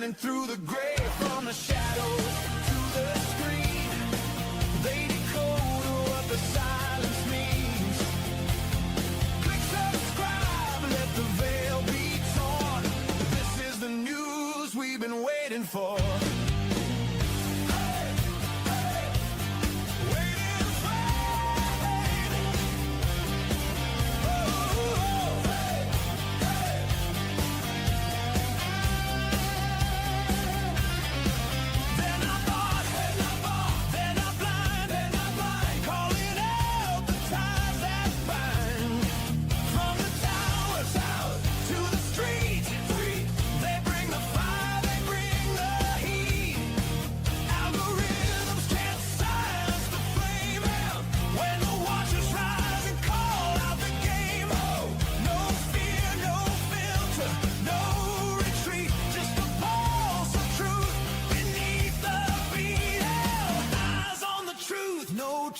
running through the grave, from the shadows to the screen. They decode what the silence means. Click subscribe, let the veil be torn. This is the news we've been waiting for.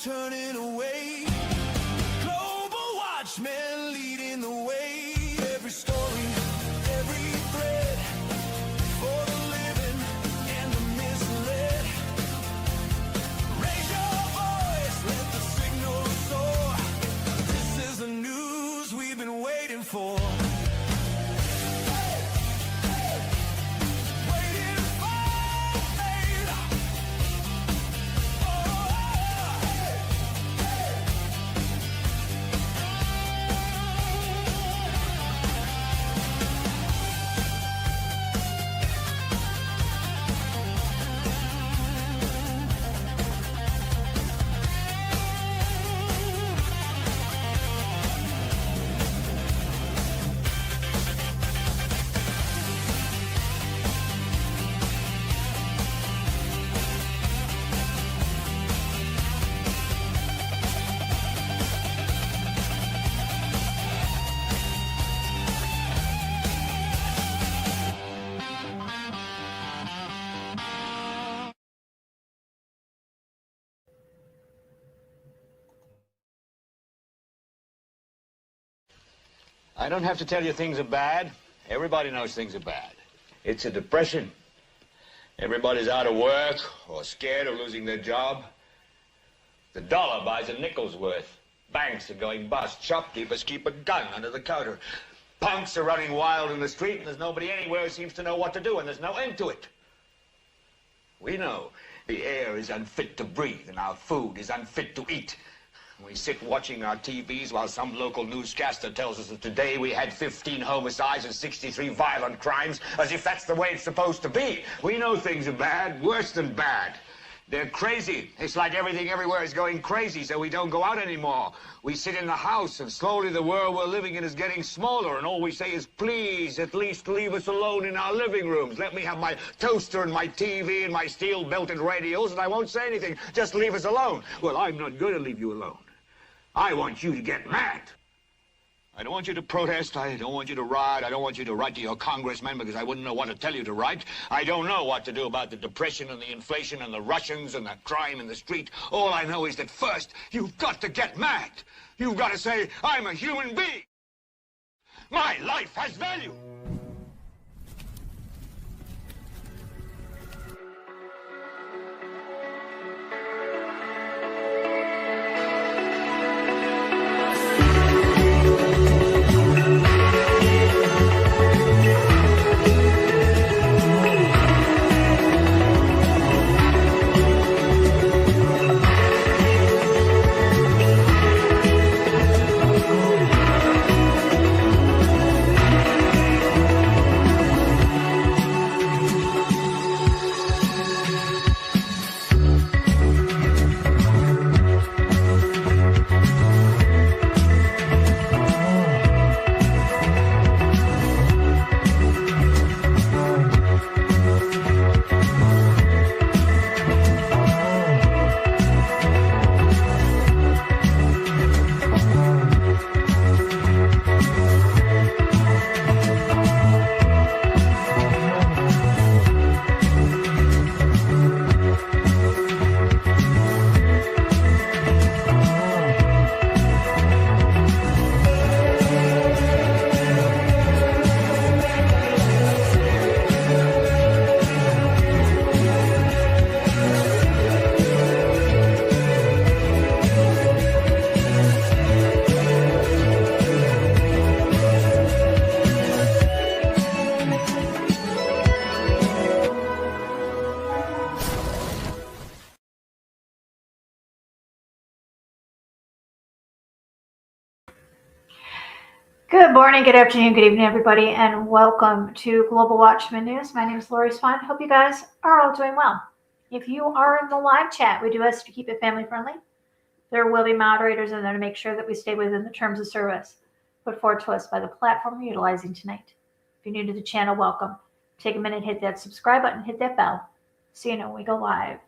Turning away, global watchmen leading the way. Every story, every thread, for the living and the misled. Raise your voice, let the signal soar. This is the news we've been waiting for. I don't have to tell you things are bad. Everybody knows things are bad. It's a depression. Everybody's out of work or scared of losing their job. The dollar buys a nickel's worth. Banks are going bust. Shopkeepers keep a gun under the counter. Punks are running wild in the street, and there's nobody anywhere who seems to know what to do, and there's no end to it. We know the air is unfit to breathe, and our food is unfit to eat. We sit watching our TVs while some local newscaster tells us that today we had 15 homicides and 63 violent crimes, as if that's the way it's supposed to be. We know things are bad, worse than bad. They're crazy. It's like everything everywhere is going crazy, so we don't go out anymore. We sit in the house, and slowly the world we're living in is getting smaller, and all we say is, please, at least leave us alone in our living rooms. Let me have my toaster and my TV and my steel-belted radios, and I won't say anything. Just leave us alone. Well, I'm not going to leave you alone. I want you to get mad. I don't want you to protest. I don't want you to riot. I don't want you to write to your congressman because I wouldn't know what to tell you to write. I don't know what to do about the depression and the inflation and the Russians and the crime in the street. All I know is that first, you've got to get mad. You've got to say, I'm a human being. My life has value. morning, good afternoon, good evening, everybody, and welcome to Global Watchman News. My name is Lori Swan. Hope you guys are all doing well. If you are in the live chat, we do ask to keep it family friendly. There will be moderators in there to make sure that we stay within the terms of service put forward to us by the platform we're utilizing tonight. If you're new to the channel, welcome. Take a minute, hit that subscribe button, hit that bell so you know when we go live.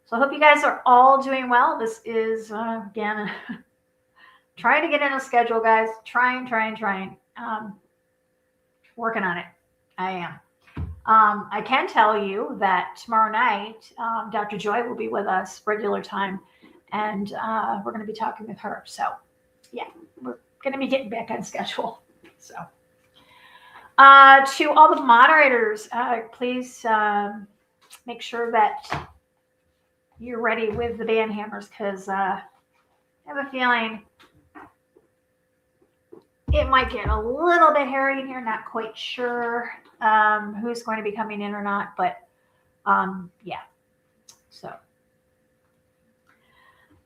So I hope you guys are all doing well. This is, again, trying to get in a schedule, guys. Trying. Working on it. I am. I can tell you that tomorrow night, Dr. Joy will be with us regular time, and we're going to be talking with her. So, yeah, we're going to be getting back on schedule. So, to all the moderators, please make sure that you're ready with the band hammers, because I have a feeling it might get a little bit hairy in here. Not quite sure who's going to be coming in or not, but yeah. So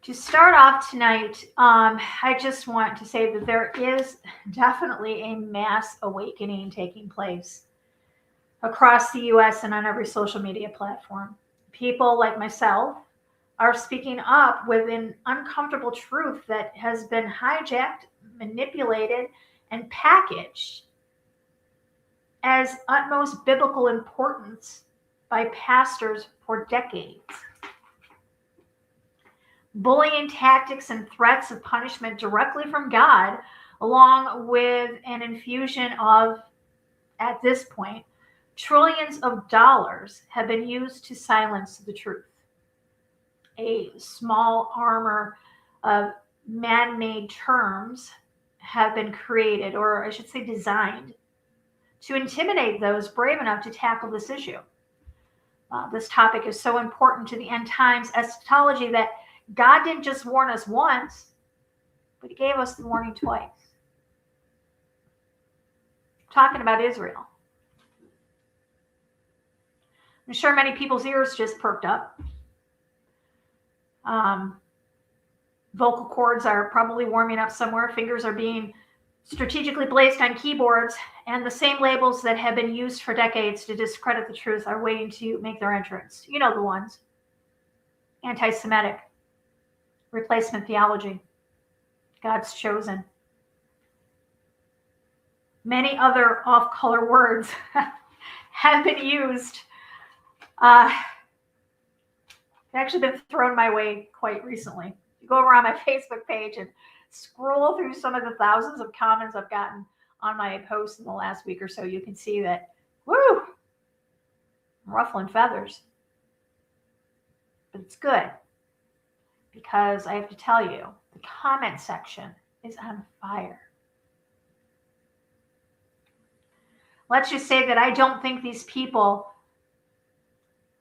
to start off tonight, I just want to say that there is definitely a mass awakening taking place across the U.S. and on every social media platform. People like myself are speaking up with an uncomfortable truth that has been hijacked, manipulated, and packaged as utmost biblical importance by pastors for decades. Bullying tactics and threats of punishment directly from God, along with an infusion of, at this point, trillions of dollars, have been used to silence the truth. A small armor of man-made terms have been created, or I should say designed, to intimidate those brave enough to tackle this issue. This topic is so important to the end times eschatology that God didn't just warn us once, but he gave us the warning twice. I'm talking about Israel. I'm sure many people's ears just perked up. Vocal cords are probably warming up somewhere. Fingers are being strategically placed on keyboards, and the same labels that have been used for decades to discredit the truth are waiting to make their entrance. You know the ones. Anti-Semitic, replacement theology, God's chosen. Many other off-color words have been used. They've actually been thrown my way quite recently. You go over on my Facebook page and scroll through some of the thousands of comments I've gotten on my posts in the last week or so, you can see that, woo, I'm ruffling feathers. But it's good, because I have to tell you, the comment section is on fire. Let's just say that I don't think these people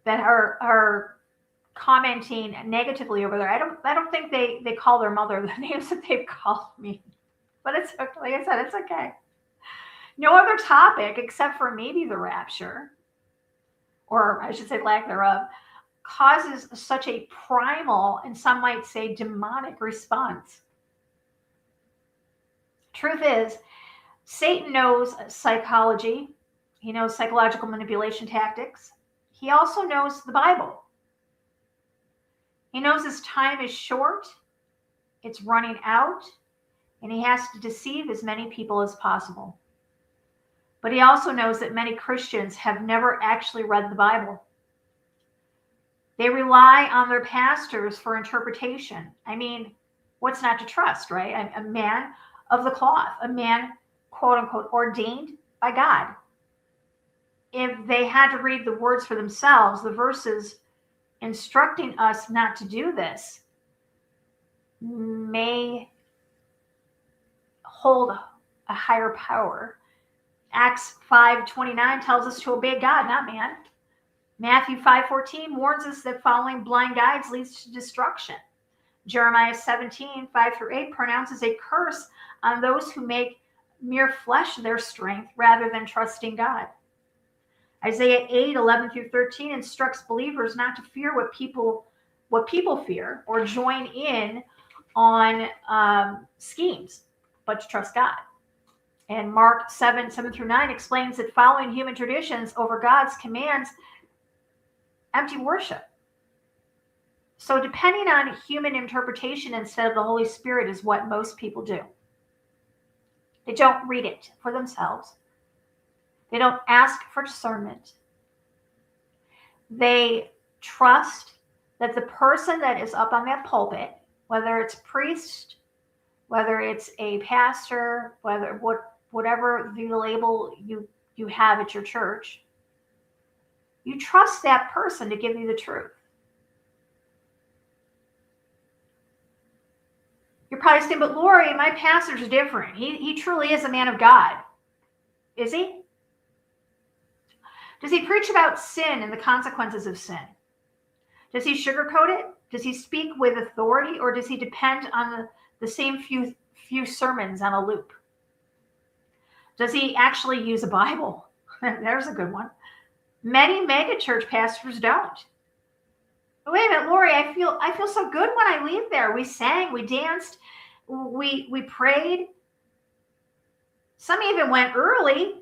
that are commenting negatively over there, I don't think they call their mother the names that they've called me. But it's, like I said, it's okay. No other topic except for maybe the rapture, or I should say lack thereof, causes such a primal, and some might say demonic, response. Truth is, Satan knows psychology. He knows psychological manipulation tactics. He also knows the Bible. He knows his time is short, it's running out, and he has to deceive as many people as possible. But he also knows that many Christians have never actually read the Bible. They rely on their pastors for interpretation. I mean, what's not to trust, right? A man of the cloth, a man, quote unquote, ordained by God. If they had to read the words for themselves, the verses instructing us not to do this may hold a higher power. Acts 5:29 tells us to obey God, not man. Matthew 5:14 warns us that following blind guides leads to destruction. Jeremiah 17:5-8 pronounces a curse on those who make mere flesh their strength rather than trusting God. Isaiah 8:11-13 instructs believers not to fear what people fear or join in on schemes, but to trust God. And Mark 7:7-9 explains that following human traditions over God's commands empty worship. So depending on human interpretation instead of the Holy Spirit is what most people do. They don't read it for themselves. They don't ask for discernment. They trust that the person that is up on that pulpit, whether it's priest, whether it's a pastor, whatever the label you have at your church, you trust that person to give you the truth. You're probably saying, but Lori, my pastor's different. He truly is a man of God. Is he? Does he preach about sin and the consequences of sin? Does he sugarcoat it? Does he speak with authority, or does he depend on the same few sermons on a loop? Does he actually use a Bible? There's a good one. Many megachurch pastors don't. But wait a minute, Lori, I feel so good when I leave there. We sang, we danced, we prayed. Some even went early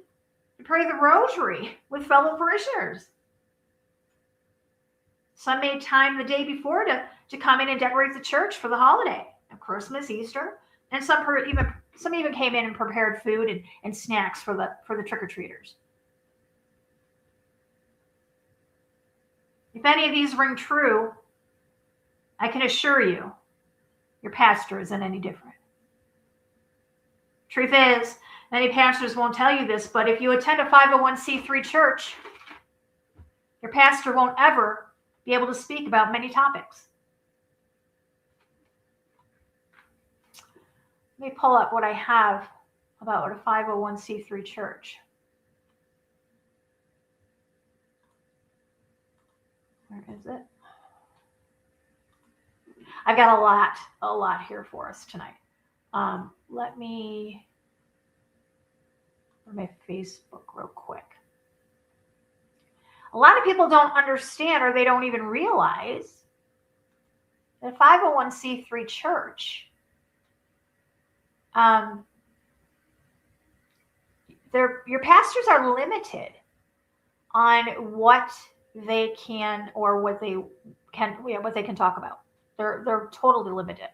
to pray the rosary with fellow parishioners. Some made time the day before to come in and decorate the church for the holiday of Christmas, Easter, and some even came in and prepared food and snacks for the trick-or-treaters. If any of these ring true, I can assure you, your pastor isn't any different. Truth is, many pastors won't tell you this, but if you attend a 501c3 church, your pastor won't ever be able to speak about many topics. Let me pull up what I have about a 501c3 church. Where is it? I've got a lot here for us tonight. Let me go to my Facebook real quick. A lot of people don't understand, or they don't even realize that a 501c3 church, your pastors are limited on what they can or what they can talk about. They're totally limited.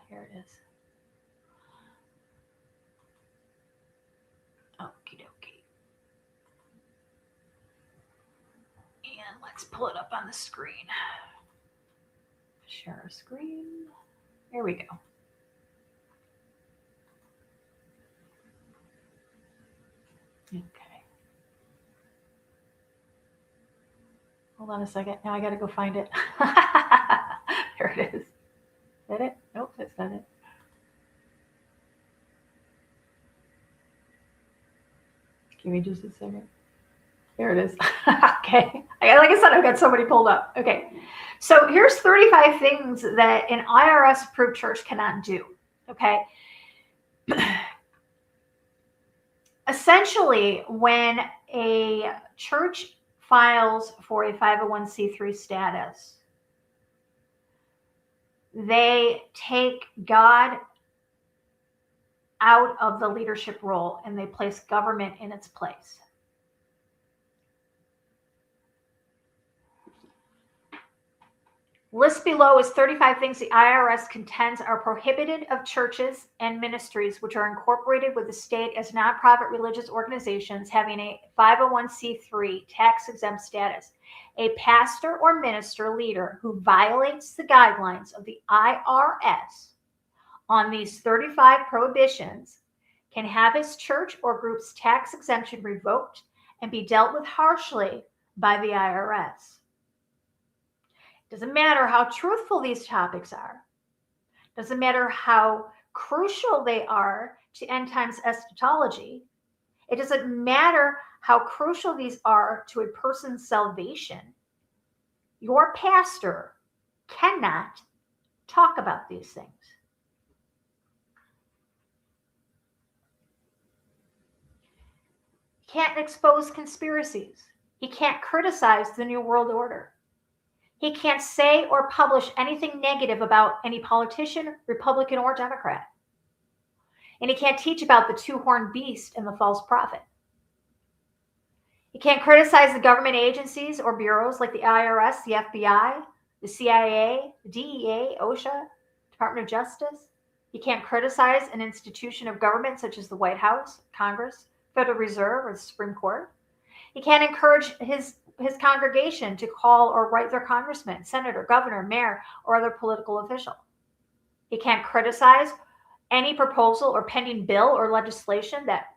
Here it is. Okie dokie. And let's pull it up on the screen. Share screen. There we go. Okay. Hold on a second. Now I got to go find it. There it is. Is that it? Nope, that's not it. Give me just a second. There it is. Okay. Like I said, I've got somebody pulled up. Okay. So here's 35 things that an IRS-approved church cannot do. Okay. Essentially, when a church files for a 501c3 status, they take God out of the leadership role and they place government in its place. List below is 35 things the IRS contends are prohibited of churches and ministries which are incorporated with the state as nonprofit religious organizations having a 501c3 tax-exempt status. A pastor or minister leader who violates the guidelines of the IRS on these 35 prohibitions can have his church or group's tax exemption revoked and be dealt with harshly by the IRS. Doesn't matter how truthful these topics are. Doesn't matter how crucial they are to end times eschatology. It doesn't matter how crucial these are to a person's salvation. Your pastor cannot talk about these things. He can't expose conspiracies. He can't criticize the New World Order. He can't say or publish anything negative about any politician, Republican or Democrat. And he can't teach about the two-horned beast and the false prophet. He can't criticize the government agencies or bureaus like the IRS, the FBI, the CIA, the DEA, OSHA, Department of Justice. He can't criticize an institution of government such as the White House, Congress, Federal Reserve, or the Supreme Court. He can't encourage his congregation to call or write their congressman, senator, governor, mayor, or other political official. He can't criticize any proposal or pending bill or legislation that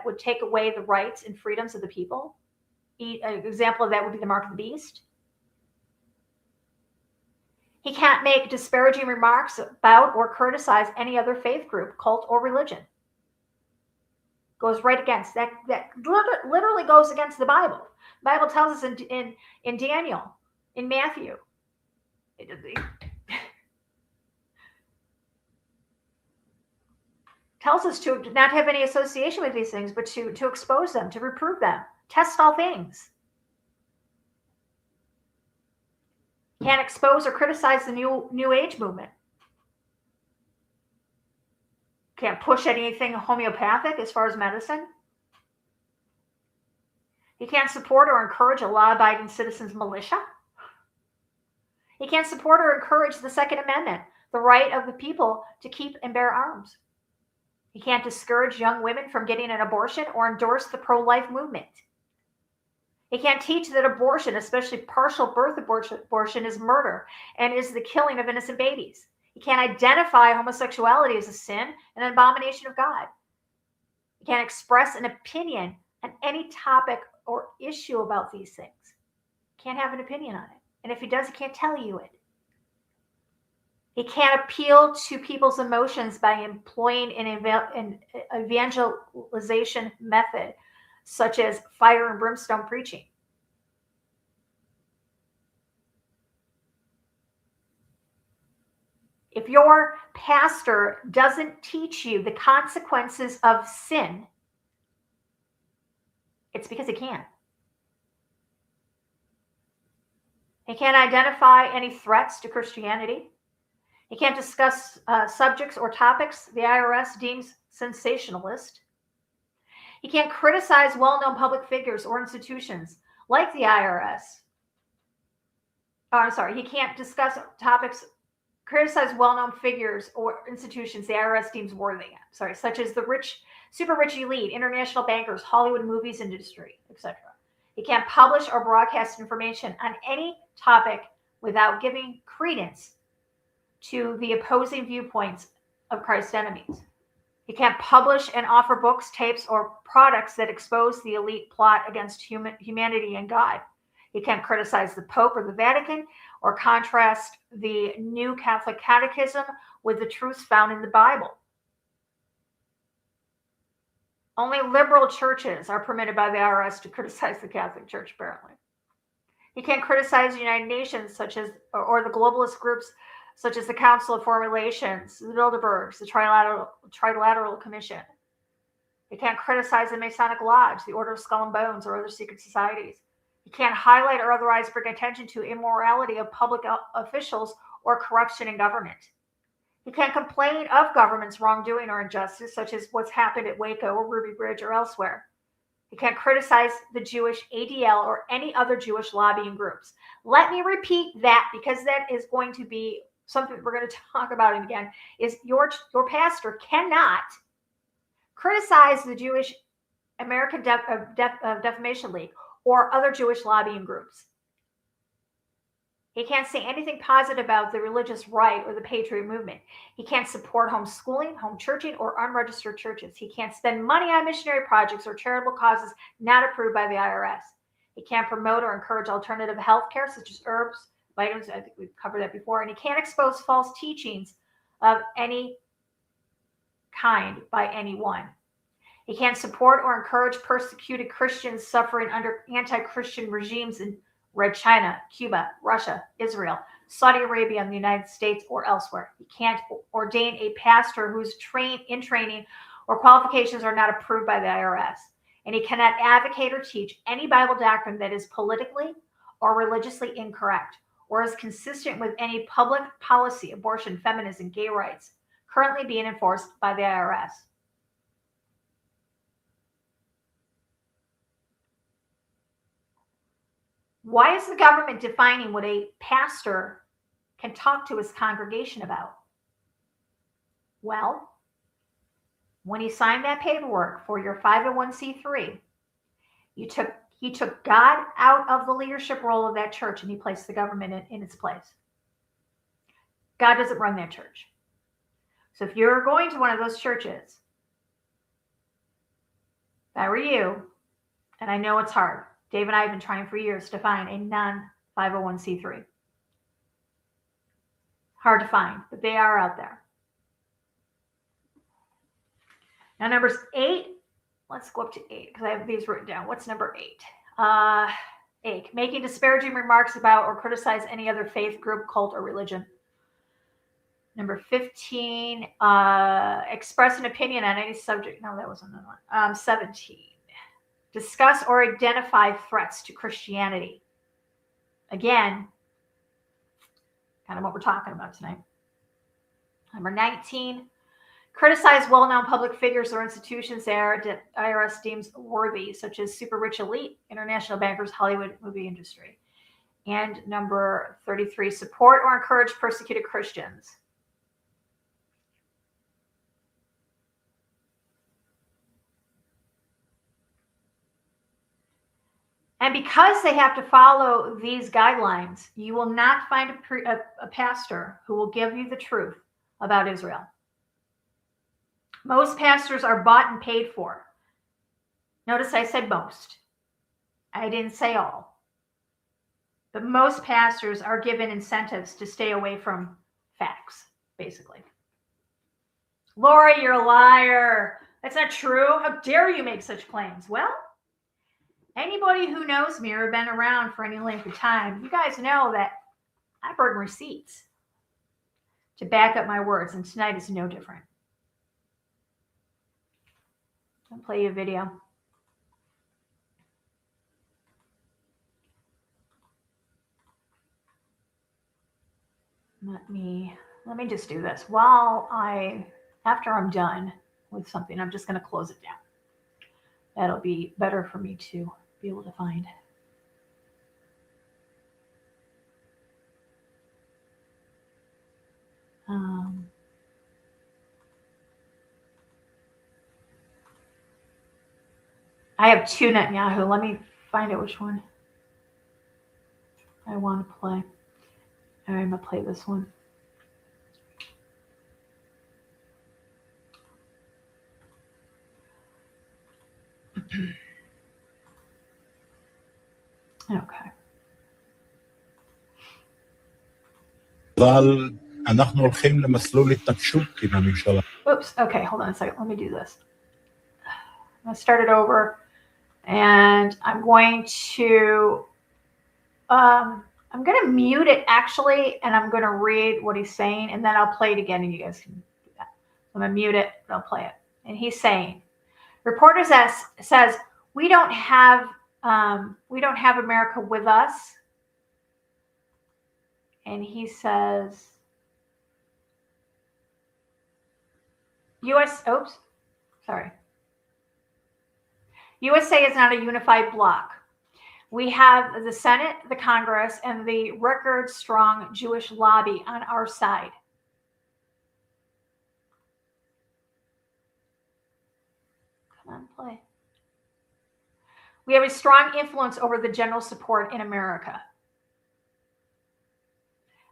would take away the rights and freedoms of the people. An example of that would be the mark of the beast. He can't make disparaging remarks about or criticize any other faith group, cult, or religion. Goes right against that. That literally goes against the Bible. The Bible tells us in Daniel, in Matthew, tells us to not have any association with these things, but to expose them, to reprove them, test all things. Can't expose or criticize the new age movement. Can't push anything homeopathic as far as medicine. He can't support or encourage a law-abiding citizens militia. He can't support or encourage the Second Amendment, the right of the people to keep and bear arms. He can't discourage young women from getting an abortion or endorse the pro-life movement. He can't teach that abortion, especially partial birth abortion, is murder and is the killing of innocent babies. He can't identify homosexuality as a sin and an abomination of God. He can't express an opinion on any topic or issue about these things. He can't have an opinion on it. And if he does, he can't tell you it. He can't appeal to people's emotions by employing an evangelization method, such as fire and brimstone preaching. If your pastor doesn't teach you the consequences of sin, it's because he can't. He can't identify any threats to Christianity. He can't discuss subjects or topics the IRS deems sensationalist. He can't criticize well-known public figures or institutions like the IRS. He can't discuss topics, criticize well-known figures or institutions the IRS deems worthy, such as the super rich elite, international bankers, Hollywood movies industry, etc. He can't publish or broadcast information on any topic without giving credence to the opposing viewpoints of Christ's enemies. He can't publish and offer books, tapes, or products that expose the elite plot against humanity and God. He can't criticize the Pope or the Vatican or contrast the New Catholic Catechism with the truths found in the Bible. Only liberal churches are permitted by the IRS to criticize the Catholic Church, apparently. He can't criticize the United Nations or the globalist groups such as the Council of Foreign Relations, the Bilderbergs, the Trilateral Commission. He can't criticize the Masonic Lodge, the Order of Skull and Bones, or other secret societies. He can't highlight or otherwise bring attention to immorality of public officials or corruption in government. He can't complain of government's wrongdoing or injustice, such as what's happened at Waco or Ruby Bridge or elsewhere. He can't criticize the Jewish ADL or any other Jewish lobbying groups. Let me repeat that, because that is going to be something we're going to talk about again, is your pastor cannot criticize the Jewish American Defamation League or other Jewish lobbying groups. He can't say anything positive about the religious right or the patriot movement. He can't support homeschooling, home churching, or unregistered churches. He can't spend money on missionary projects or charitable causes not approved by the IRS. He can't promote or encourage alternative health care, such as herbs, vitamins. I think we've covered that before. And he can't expose false teachings of any kind by anyone. He can't support or encourage persecuted Christians suffering under anti-Christian regimes in Red China, Cuba, Russia, Israel, Saudi Arabia, and the United States, or elsewhere. He can't ordain a pastor whose training or qualifications are not approved by the IRS. And he cannot advocate or teach any Bible doctrine that is politically or religiously incorrect or is consistent with any public policy, abortion, feminism, gay rights currently being enforced by the IRS. Why is the government defining what a pastor can talk to his congregation about? Well, when he signed that paperwork for your 501c3, he took God out of the leadership role of that church and he placed the government in its place. God doesn't run that church. So if you're going to one of those churches, if I were you, and I know it's hard, Dave and I have been trying for years to find a non-501c3. Hard to find, but they are out there. Now, numbers 8, let's go up to 8 because I have these written down. What's number 8? 8, making disparaging remarks about or criticize any other faith, group, cult, or religion. Number 15, express an opinion on any subject. No, that wasn't another one. 17, discuss or identify threats to Christianity. Again, kind of what we're talking about tonight. Number 19, criticize well-known public figures or institutions that IRS deems worthy, such as super rich elite, international bankers, Hollywood movie industry. And number 33, support or encourage persecuted Christians. And because they have to follow these guidelines, you will not find a pastor who will give you the truth about Israel. Most pastors are bought and paid for. Notice I said most. I didn't say all. But most pastors are given incentives to stay away from facts, basically. Lori, you're a liar. That's not true. How dare you make such claims? Well, anybody who knows me or been around for any length of time, you guys know that I bring receipts to back up my words, and tonight is no different. I'll play you a video. Let me just do this. After I'm done with something, I'm just going to close it down. That'll be better for me to be able to find. I have 2 Netanyahu. Let me find out which one I want to play. All right, I'm going to play this one. Okay. אבל אנחנו הולכים למסלול התנגשות עם הממשלה. Oops. Okay, hold on a second. Let me do this. I'm going to start it over, and I'm going to mute it actually, and I'm going to read what he's saying, and then I'll play it again, and you guys can do that. I'm going to mute it, and I'll play it. And he's saying, reporters says we don't have America with us, and he says USA is not a unified bloc. We have the Senate, the Congress, and the record-strong Jewish lobby on our side. Come on, play. We have a strong influence over the general support in America.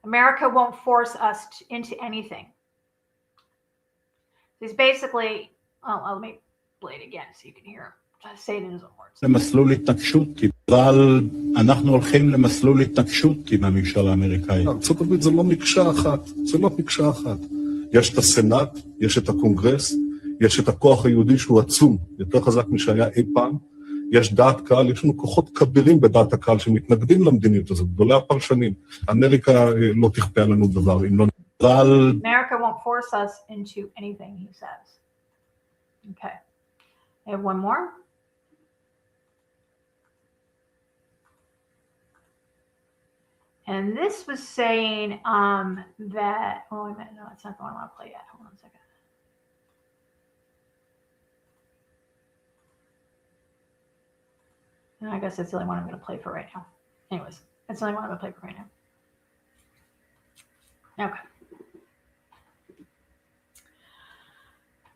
America won't force us into anything. He's basically, let me play it again so you can hear him. Just say it in his own words. למסלול התנגשות, אבל אנחנו הולכים למסלול התנגשות עם הממשל האמריקאי. ארצות הברית זה לא מקשה אחת, זה לא מקשה אחת. יש את הסנאט, יש את הקונגרס, יש את הכוח היהודי שהוא עצום, יותר חזק משהיה אי פעם. יש דעת קהל, יש לנו כוחות כבירים בדעת הקהל שמתנגדים למדיניות הזאת, גדולי הפרשנים. אמריקה לא תכפה עלינו דבר, אם לא... America won't force us into anything, he says. Okay. I have one more. And this was saying that, oh, wait a minute, no, it's not the one I want to play yet. Hold on a second. And I guess that's the only one I'm going to play for right now. Anyways, that's the only one I'm going to play for right now. Okay.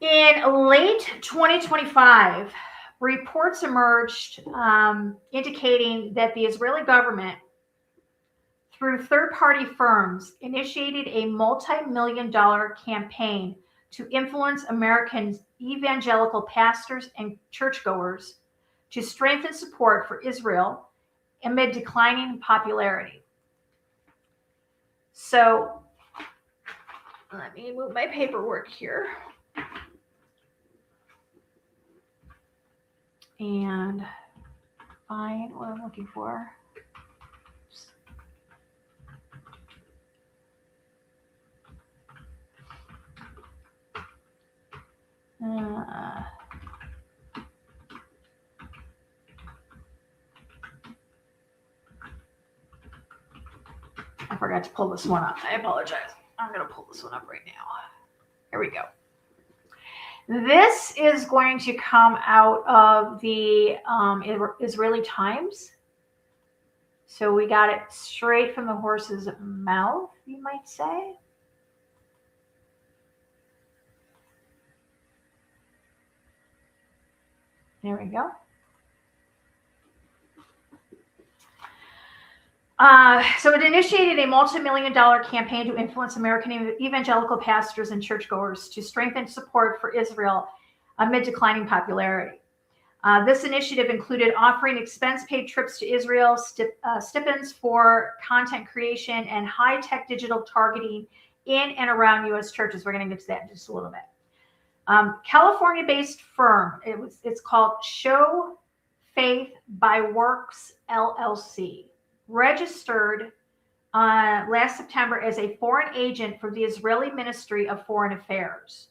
In late 2025, reports emerged indicating that the Israeli government, through third-party firms, initiated a multi-million-dollar campaign to influence American evangelical pastors and churchgoers to strengthen support for Israel amid declining popularity. So, let me move my paperwork here. And find what I'm looking for. I forgot to pull this one up. I apologize. I'm going to pull this one up right now. Here we go. This is going to come out of the Israeli Times. So we got it straight from the horse's mouth, you might say. There we go. So it initiated a multi-million-dollar campaign to influence American evangelical pastors and churchgoers to strengthen support for Israel amid declining popularity. This initiative included offering expense-paid trips to Israel, stipends for content creation, and high-tech digital targeting in and around U.S. churches. We're going to get to that in just a little bit. California-based firm, it's called Show Faith by Works, LLC, registered last September as a foreign agent for the Israeli Ministry of Foreign Affairs.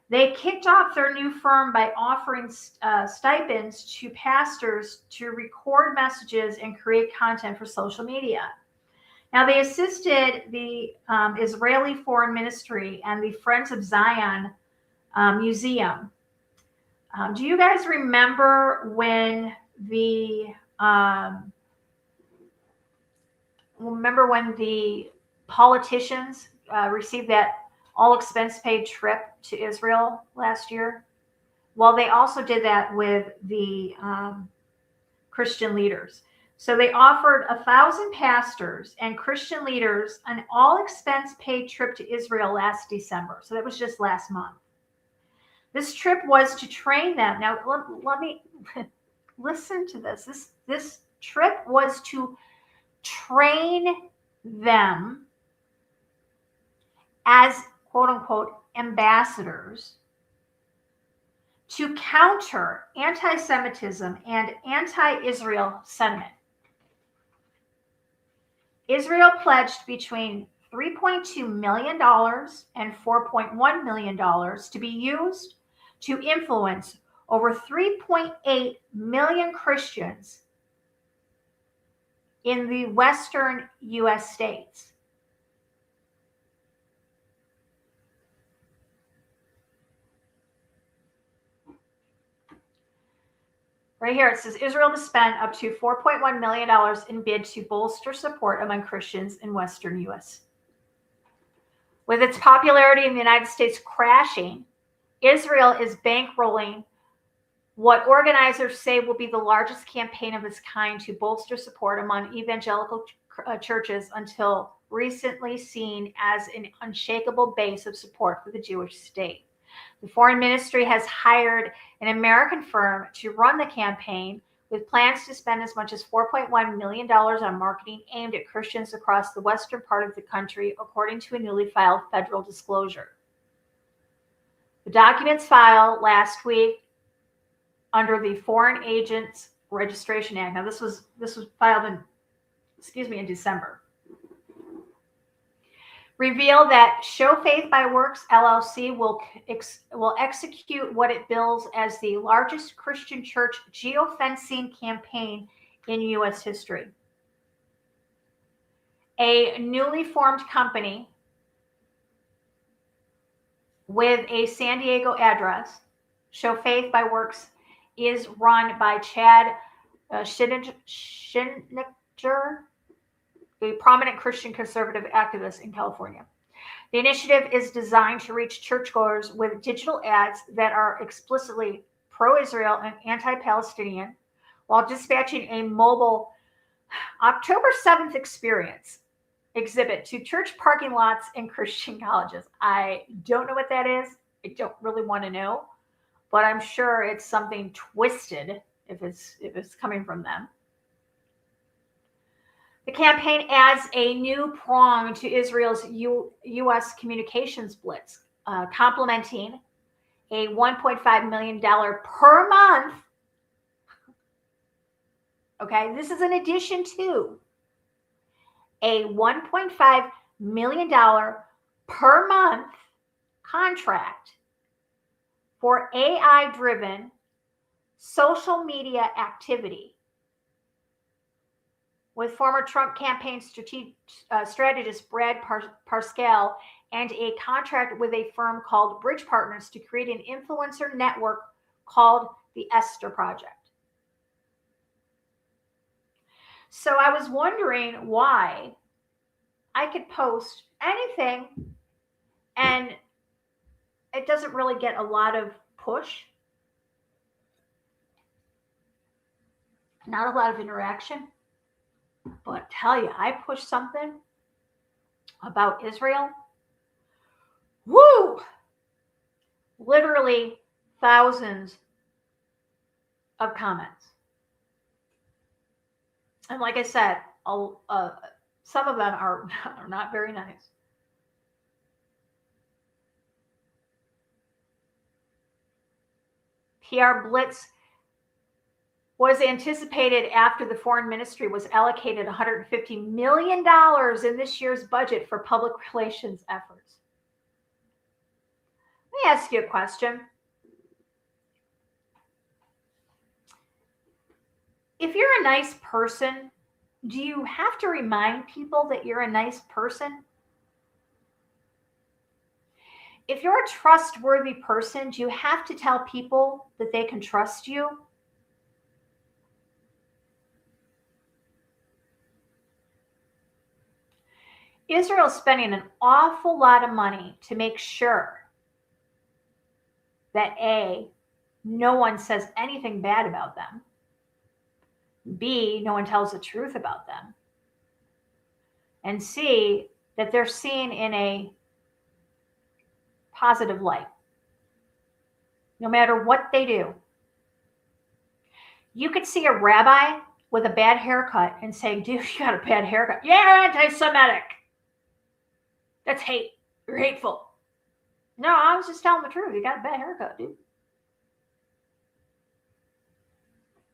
They kicked off their new firm by offering stipends to pastors to record messages and create content for social media. Now, they assisted the Israeli Foreign Ministry and the Friends of Zion Museum. Do you guys remember when the politicians received that all expense paid trip to Israel last year? Well, they also did that with the Christian leaders. So they offered 1,000 pastors and Christian leaders an all expense paid trip to Israel last December. So that was just last month. This trip was to train them. Now, let me listen to this. This trip was to train them as quote unquote ambassadors to counter anti-Semitism and anti-Israel sentiment. Israel pledged between $3.2 million and $4.1 million to be used to influence over 3.8 million Christians in the western U.S. states. Right here, it says Israel to spend up to $4.1 million in bid to bolster support among Christians in western U.S. With its popularity in the United States crashing, Israel is bankrolling what organizers say will be the largest campaign of its kind to bolster support among evangelical churches until recently seen as an unshakable base of support for the Jewish state. The foreign ministry has hired an American firm to run the campaign, with plans to spend as much as $4.1 million on marketing aimed at Christians across the western part of the country, according to a newly filed federal disclosure. The documents filed last week under the Foreign Agents Registration Act. Now, this was filed in December. Reveal that Show Faith by Works LLC will execute what it bills as the largest Christian church geofencing campaign in U.S. history. A newly formed company with a San Diego address, Show Faith by Works, is run by Chad Shinnick a prominent Christian conservative activist in California. The initiative is designed to reach churchgoers with digital ads that are explicitly pro-Israel and anti-Palestinian, while dispatching a mobile October 7th experience exhibit to church parking lots and Christian colleges. I don't know what that is. I don't really want to know, but I'm sure it's something twisted if it's coming from them. The campaign adds a new prong to Israel's U.S. communications blitz, complementing a $1.5 million per month. Okay, this is in addition to a $1.5 million per month contract for AI-driven social media activity with former Trump campaign strategist Brad Parscale, and a contract with a firm called Bridge Partners to create an influencer network called the Esther Project. So I was wondering why I could post anything and it doesn't really get a lot of push, not a lot of interaction. But tell you, I push something about Israel. Woo! Literally thousands of comments. And like I said, some of them are not very nice. PR Blitz was anticipated after the foreign ministry was allocated $150 million in this year's budget for public relations efforts. Let me ask you a question. If you're a nice person, do you have to remind people that you're a nice person? If you're a trustworthy person, do you have to tell people that they can trust you? Israel is spending an awful lot of money to make sure that A, no one says anything bad about them. B, no one tells the truth about them. And C, that they're seen in a positive light, no matter what they do. You could see a rabbi with a bad haircut and say, dude, you got a bad haircut. Yeah, anti-Semitic. That's hate. You're hateful. No, I was just telling the truth. You got a bad haircut, dude.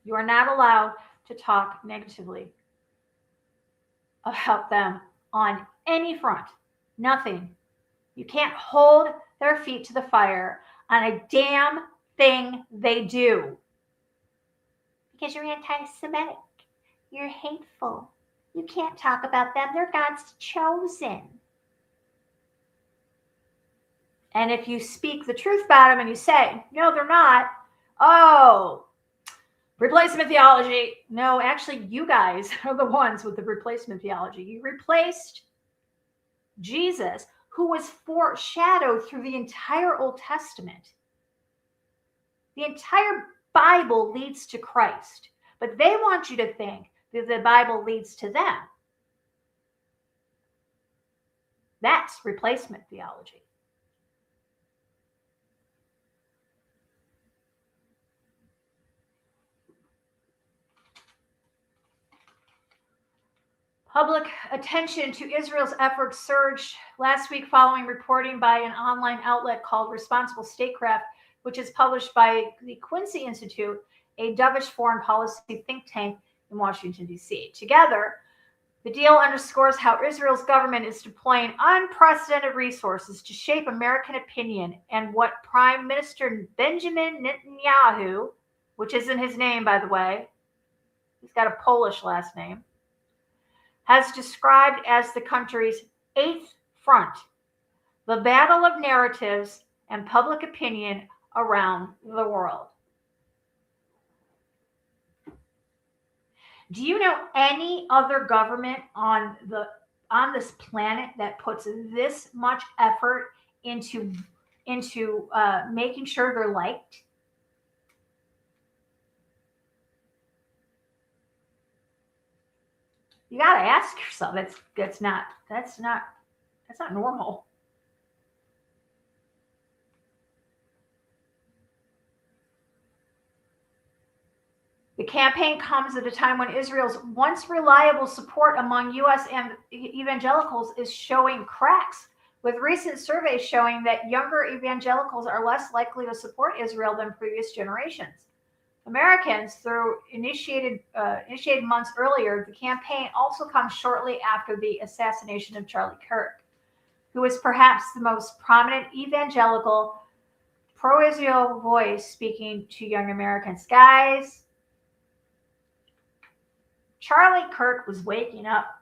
You are not allowed to talk negatively about them on any front. Nothing. You can't hold their feet to the fire on a damn thing they do. Because you're anti-Semitic. You're hateful. You can't talk about them. They're God's chosen. And if you speak the truth about them and you say, no, they're not. Oh, replacement theology. No, actually, you guys are the ones with the replacement theology. You replaced Jesus, who was foreshadowed through the entire Old Testament. The entire Bible leads to Christ, but they want you to think that the Bible leads to them. That's replacement theology. Public attention to Israel's efforts surged last week following reporting by an online outlet called Responsible Statecraft, which is published by the Quincy Institute, a dovish foreign policy think tank in Washington, D.C. Together, the deal underscores how Israel's government is deploying unprecedented resources to shape American opinion and what Prime Minister Benjamin Netanyahu, which isn't his name, by the way, he's got a Polish last name, has described as the country's eighth front, the battle of narratives and public opinion around the world. Do you know any other government on this planet that puts this much effort into making sure they're liked? You got to ask yourself. That's not normal. The campaign comes at a time when Israel's once reliable support among U.S. and evangelicals is showing cracks, with recent surveys showing that younger evangelicals are less likely to support Israel than previous generations. Americans, through initiated months earlier, the campaign also comes shortly after the assassination of Charlie Kirk, who was perhaps the most prominent evangelical pro-Israel voice speaking to young Americans. Guys, Charlie Kirk was waking up.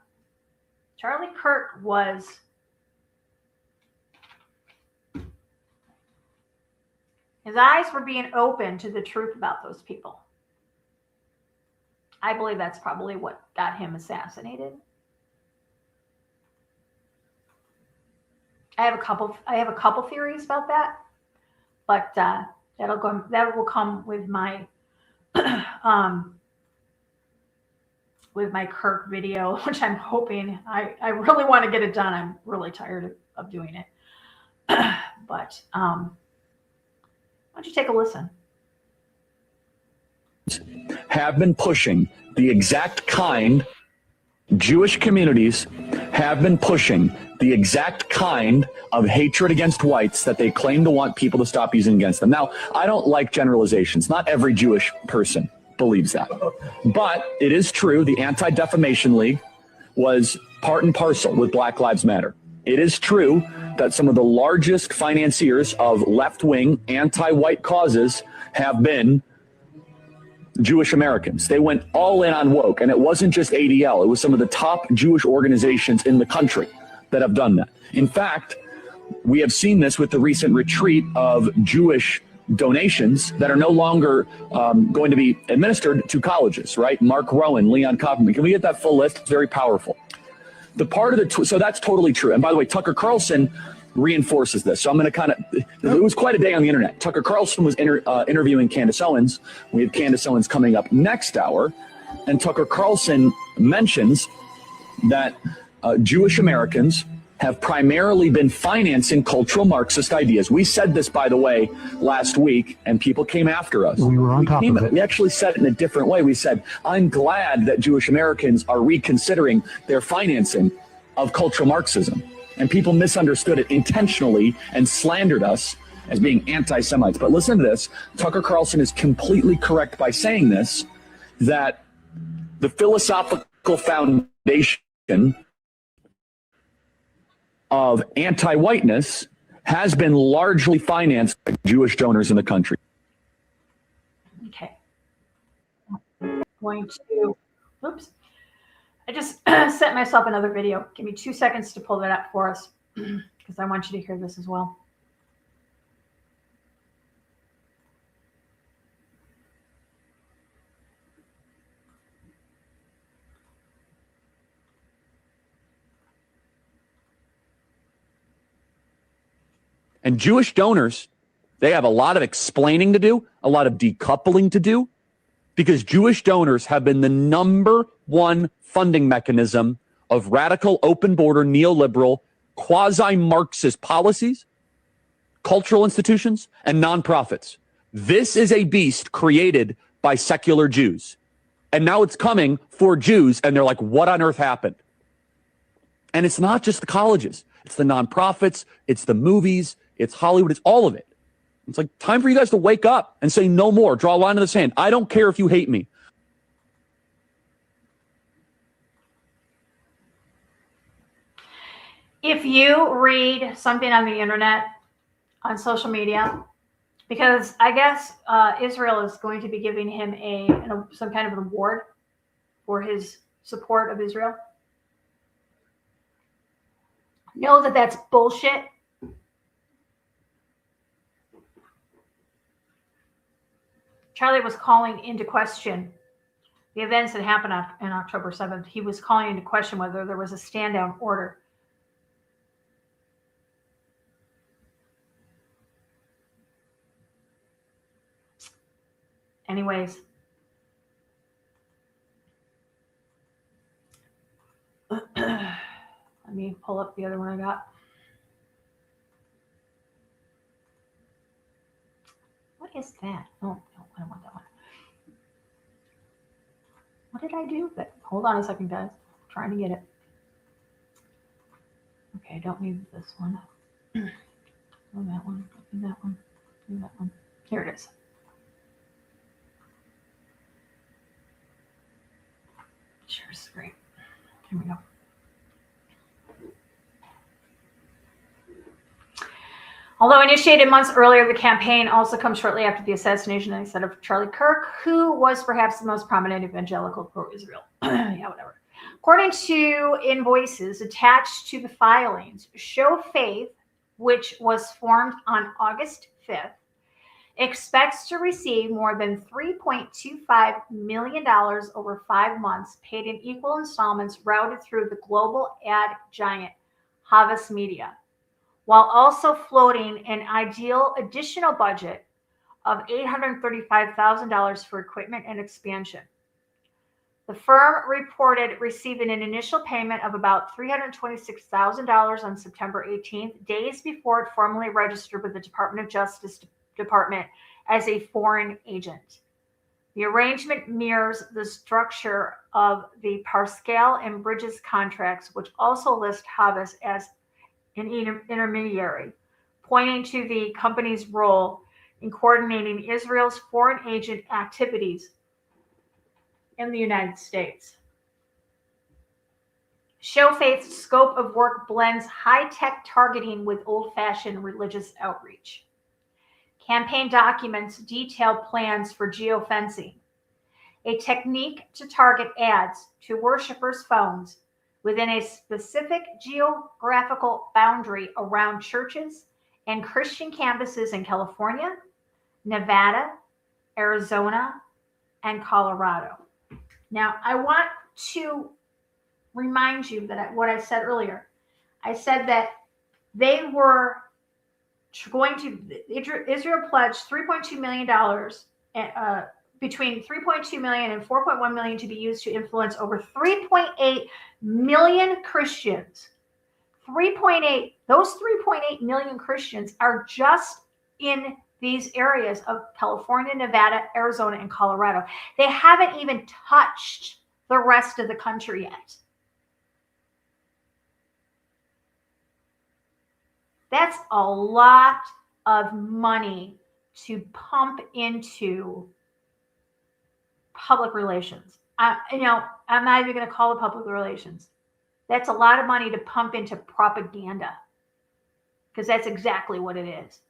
Charlie Kirk was his eyes were being open to the truth about those people. I believe that's probably what got him assassinated. I have a couple theories about that, but that will come with my with my Kirk video, which I'm hoping I really want to get it done. I'm really tired of doing it. But why don't you take a listen? Have been pushing the exact kind, Jewish communities have been pushing the exact kind of hatred against whites that they claim to want people to stop using against them. Now, I don't like generalizations. Not every Jewish person believes that. But it is true, the Anti-Defamation League was part and parcel with Black Lives Matter. It is true that some of the largest financiers of left-wing anti-white causes have been Jewish Americans. They went all in on woke, and it wasn't just ADL. It was some of the top Jewish organizations in the country that have done that. In fact, we have seen this with the recent retreat of Jewish donations that are no longer going to be administered to colleges, right? Mark Rowan, Leon Kaufman. Can we get that full list? It's very powerful. The part of the, so that's totally true. And by the way, Tucker Carlson reinforces this. So I'm going to it was quite a day on the internet. Tucker Carlson was interviewing Candace Owens. We have Candace Owens coming up next hour. And Tucker Carlson mentions that Jewish Americans have primarily been financing cultural Marxist ideas. We said this, by the way, last week, and people came after us. We were on top of it. We actually said it in a different way. We said, I'm glad that Jewish Americans are reconsidering their financing of cultural Marxism. And people misunderstood it intentionally and slandered us as being anti-Semites. But listen to this. Tucker Carlson is completely correct by saying this, that the philosophical foundation of anti-whiteness has been largely financed by Jewish donors in the country. Okay. I'm going to, oops. I just sent myself another video. Give me 2 seconds to pull that up for us because I want you to hear this as well. And Jewish donors, they have a lot of explaining to do, a lot of decoupling to do, because Jewish donors have been the number one funding mechanism of radical, open border, neoliberal, quasi-Marxist policies, cultural institutions, and nonprofits. This is a beast created by secular Jews. And now it's coming for Jews, and they're like, what on earth happened? And it's not just the colleges. It's the nonprofits, it's the movies, it's Hollywood, it's all of it. It's like time for you guys to wake up and say no more. Draw a line in the sand. I don't care if you hate me. If you read something on the internet, on social media, because I guess Israel is going to be giving him some kind of an award for his support of Israel. Know that that's bullshit. Charlie was calling into question the events that happened on October 7th, he was calling into question whether there was a stand-down order. Anyways, let me pull up the other one I got. What is that? Oh, no, I don't want that one. What did I do? But hold on a second, guys. I'm trying to get it. Okay, I don't need this one. Oh, that one. Do that one. Do that one. Here it is. Share screen. Here we go. Although initiated months earlier, the campaign also comes shortly after the assassination, as I said, of Charlie Kirk, who was perhaps the most prominent evangelical pro-Israel. Yeah, whatever. According to invoices attached to the filings, Show Faith, which was formed on August 5th, expects to receive more than $3.25 million over 5 months, paid in equal installments routed through the global ad giant Havas Media, while also floating an ideal additional budget of $835,000 for equipment and expansion. The firm reported receiving an initial payment of about $326,000 on September 18th, days before it formally registered with the Department of Justice Department as a foreign agent. The arrangement mirrors the structure of the Parscale and Bridges contracts, which also list Havas as an intermediary, pointing to the company's role in coordinating Israel's foreign agent activities in the United States. Show Faith's scope of work blends high-tech targeting with old-fashioned religious outreach. Campaign documents detail plans for geofencing, a technique to target ads to worshipers' phones within a specific geographical boundary around churches and Christian campuses in California, Nevada, Arizona, and Colorado. Now, I want to remind you that what I said earlier. I said that they were going to, Israel pledged $3.2 million, between $3.2 million and $4.1 million to be used to influence over 3.8 million Christians. 3.8, those 3.8 million Christians are just in these areas of California, Nevada, Arizona, and Colorado. They haven't even touched the rest of the country yet. That's a lot of money to pump into public relations. I'm not even going to call it public relations. That's a lot of money to pump into propaganda, because that's exactly what it is.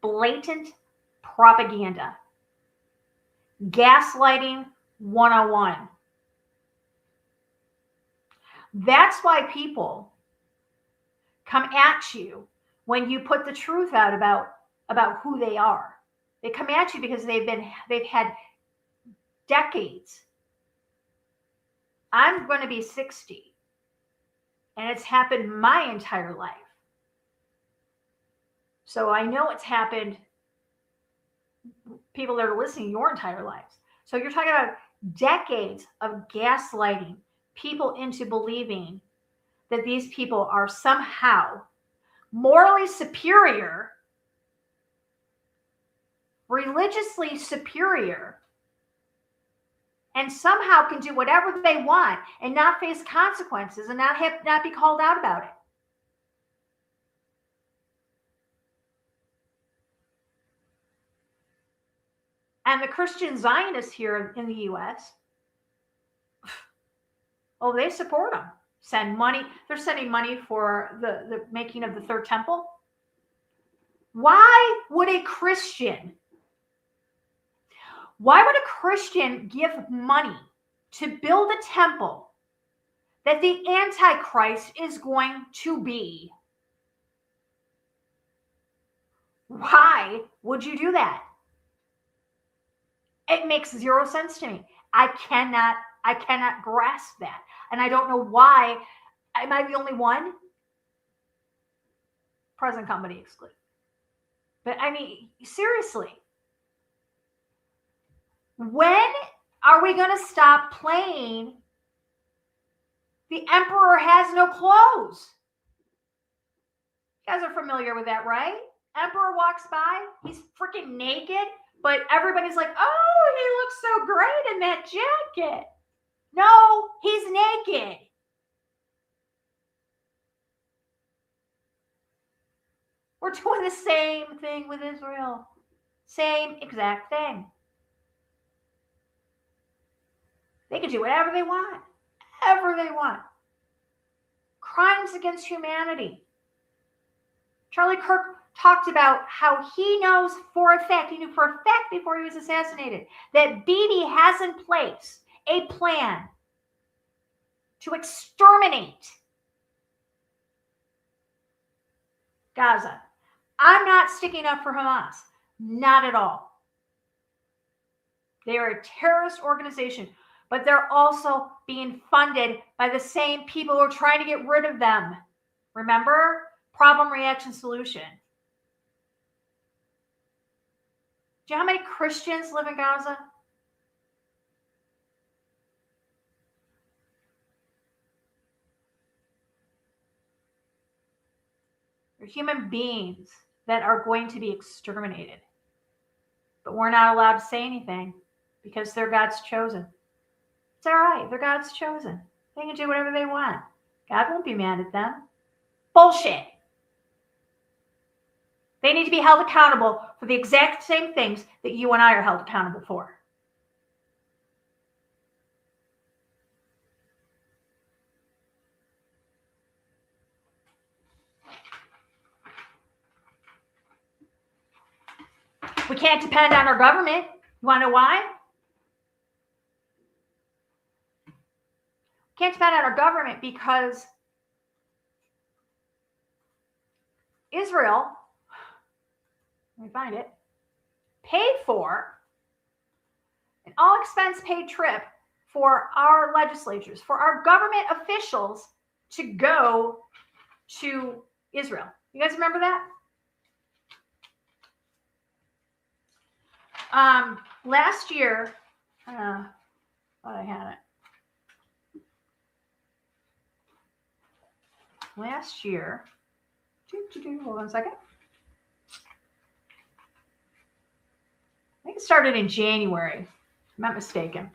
Blatant propaganda. Gaslighting 101. That's why people come at you when you put the truth out about who they are. They come at you because they've had decades. I'm going to be 60, and it's happened my entire life. So I know it's happened, people that are listening, your entire lives. So you're talking about decades of gaslighting people into believing that these people are somehow morally superior, religiously superior, and somehow can do whatever they want and not face consequences and not be called out about it. And the Christian Zionists here in the U.S., oh, they support them. Send money. They're sending money for the making of the third temple. Why would a Christian give money to build a temple that the Antichrist is going to be? Why would you do that? It makes zero sense to me. I cannot grasp that. And I don't know why. Am I the only one? Present company excluded. But I mean, seriously, when are we going to stop playing the emperor has no clothes? You guys are familiar with that, right? Emperor walks by, he's freaking naked, but everybody's like, oh, he looks so great in that jacket. No, he's naked. We're doing the same thing with Israel. Same exact thing. They can do whatever they want. Whatever they want. Crimes against humanity. Charlie Kirk talked about how he knows for a fact, he knew for a fact before he was assassinated, that Bibi has in place a plan to exterminate Gaza. I'm not sticking up for Hamas. Not at all. They are a terrorist organization, but they're also being funded by the same people who are trying to get rid of them. Remember? Problem, reaction, solution. Do you know how many Christians live in Gaza? They're human beings that are going to be exterminated. But we're not allowed to say anything because they're God's chosen. It's all right. They're God's chosen. They can do whatever they want. God won't be mad at them. Bullshit. They need to be held accountable for the exact same things that you and I are held accountable for. We can't depend on our government. You want to know why? We can't depend on our government because Israel, let me find it, paid for an all-expense paid trip for our legislatures, for our government officials to go to Israel. You guys remember that? Last year, thought I had it. Last year, hold on a second. I think it started in January, if I'm not mistaken.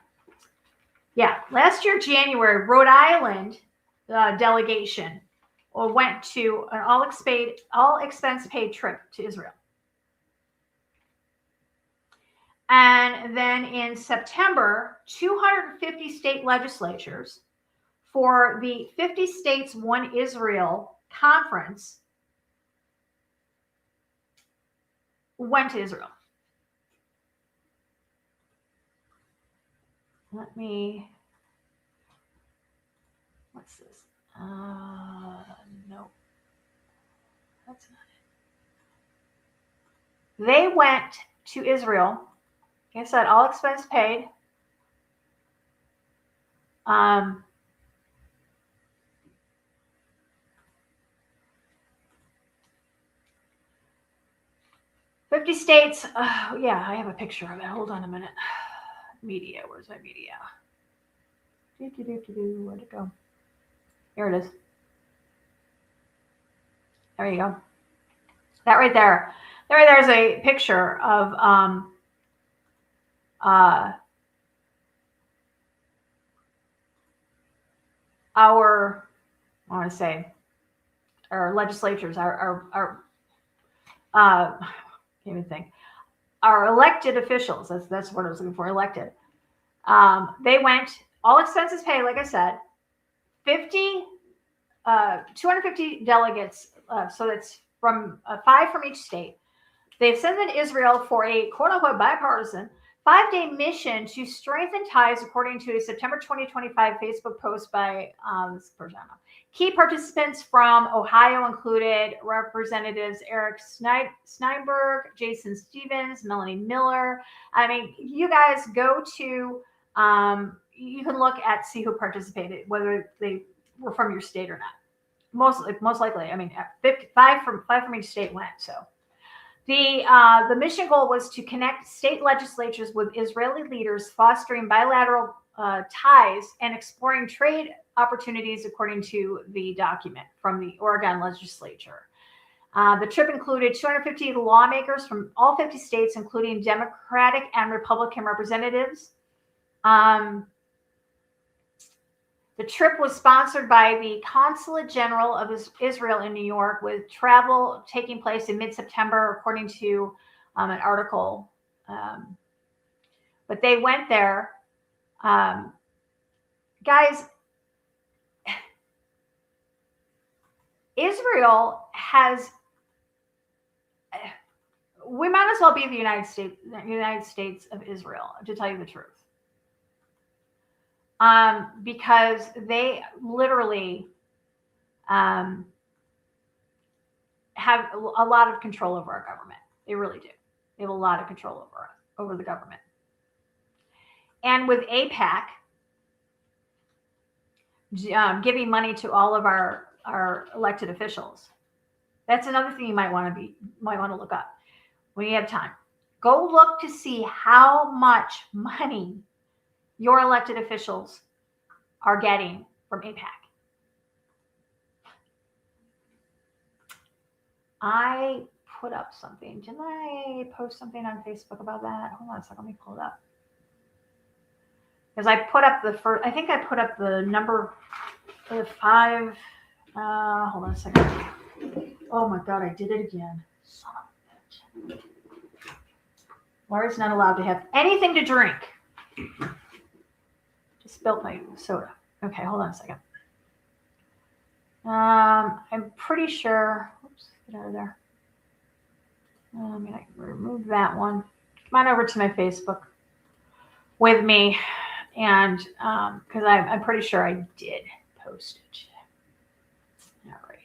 Yeah, last year, January, Rhode Island delegation went to an all-expense paid trip to Israel. And then in September, 250 state legislatures for the 50 States One Israel conference went to Israel. What's this? No, that's not it. They went to Israel. Like I said, all expense paid. 50 states. Yeah, I have a picture of it. Hold on a minute. Media. Where's my media? Where'd it go? Here it is. There you go. That right there. There right there is a picture of our, I want to say, our legislatures, our can't even think, our elected officials. That's what I was looking for. Elected. They went all expenses paid. Like I said, 250 delegates. So that's from 5 from each state. They've sent to Israel for a quote-unquote bipartisan 5-day mission to strengthen ties, according to a September 2025 Facebook post by this person. Key participants from Ohio included Representatives Eric Steinberg, Jason Stevens, Melanie Miller. I mean, you guys go to You can look at, see who participated, whether they were from your state or not. Most likely, I mean, 5 from each state went. So the mission goal was to connect state legislatures with Israeli leaders, fostering bilateral ties and exploring trade opportunities, according to the document from the Oregon legislature. The trip included 250 lawmakers from all 50 states, including Democratic and Republican representatives. The trip was sponsored by the Consulate General of Israel in New York, with travel taking place in mid-September, according to an article. But they went there. Guys, Israel has, we might as well be the United States of Israel, to tell you the truth. Because they literally have a lot of control over our government. They really do. They have a lot of control over the government. And with AIPAC giving money to all of our elected officials, that's another thing you might want to look up when you have time. Go look to see how much money your elected officials are getting from AIPAC. I put up something. Didn't I post something on Facebook about that? Hold on a second. Let me pull it up. Because I put up I think I put up the number 5. Hold on a second. Oh my God, I did it again. Son of a bitch. Laura's not allowed to have anything to drink. Spilled my soda. Okay, hold on a second. I'm pretty sure. Oops, get out of there. I mean, I can remove that one. Come on over to my Facebook with me, and because I'm pretty sure I did post it. All right.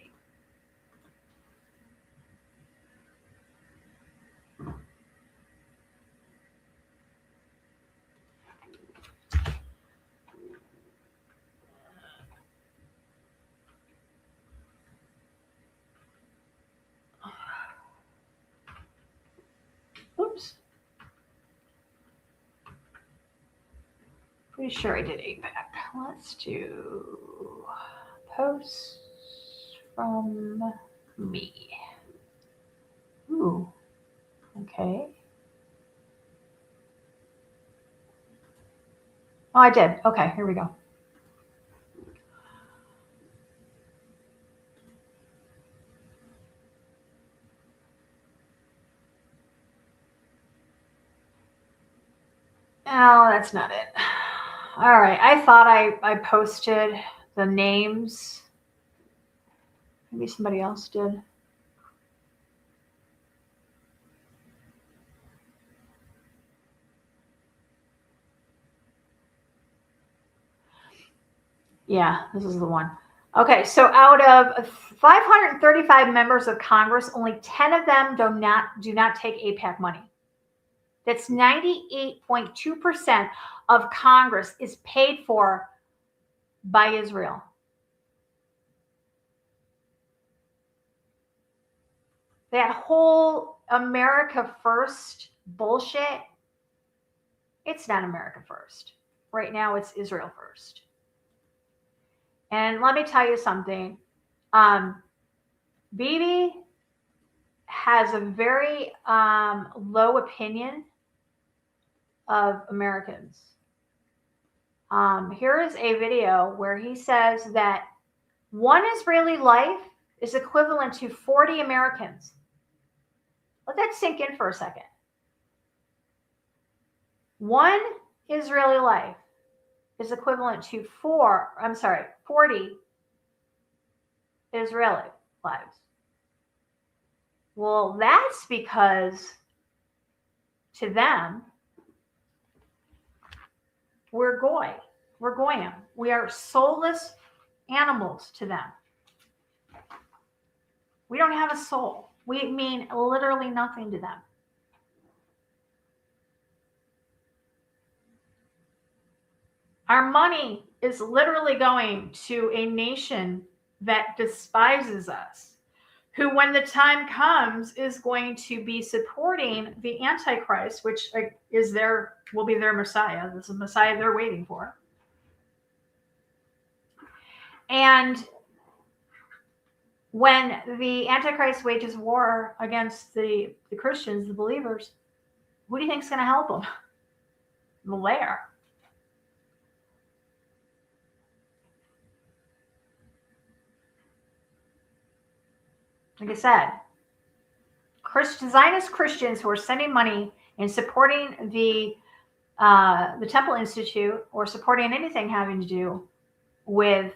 Oops. Pretty sure I did AIPAC. Let's do posts from me. Ooh. Okay. Oh, I did. Okay, here we go. Oh, that's not it. All right. I thought I posted the names. Maybe somebody else did. Yeah, this is the one. Okay, so out of 535 members of Congress, only 10 of them do not take AIPAC money. That's 98.2% of Congress is paid for by Israel. That whole America first bullshit, it's not America first. Right now, it's Israel first. And let me tell you something. Bibi has a very low opinion of Americans. Here is a video where he says that one Israeli life is equivalent to 40 Americans. Let that sink in for a second. One Israeli life is equivalent to 40 Israeli lives. Well, that's because to them, we're goy. We're goyim. We are soulless animals to them. We don't have a soul. We mean literally nothing to them. Our money is literally going to a nation that despises us, who, when the time comes, is going to be supporting the Antichrist, which will be their Messiah. This is the Messiah they're waiting for. And when the Antichrist wages war against the Christians, the believers, who do you think is going to help them? The lair. Like I said, Zionist Christians who are sending money and supporting the Temple Institute or supporting anything having to do with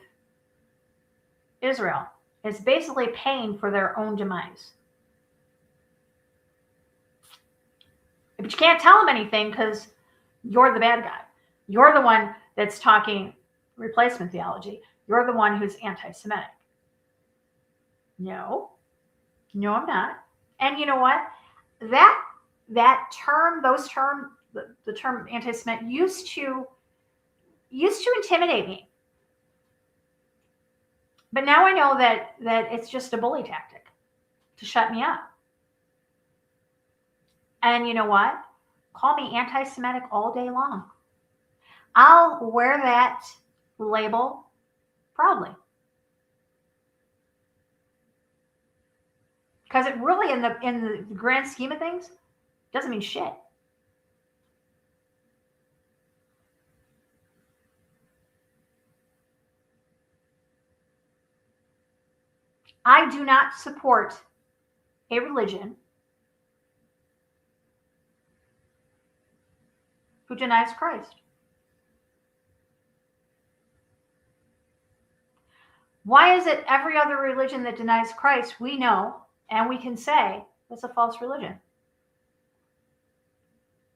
Israel is basically paying for their own demise. But you can't tell them anything because you're the bad guy. You're the one that's talking replacement theology. You're the one who's anti-Semitic. No, I'm not. And you know what? That term, the term anti-Semitic used to intimidate me. But now I know that it's just a bully tactic to shut me up. And you know what? Call me anti-Semitic all day long. I'll wear that label proudly. Because it really, in the grand scheme of things, doesn't mean shit. I do not support a religion who denies Christ. Why is it every other religion that denies Christ, we know and we can say it's a false religion?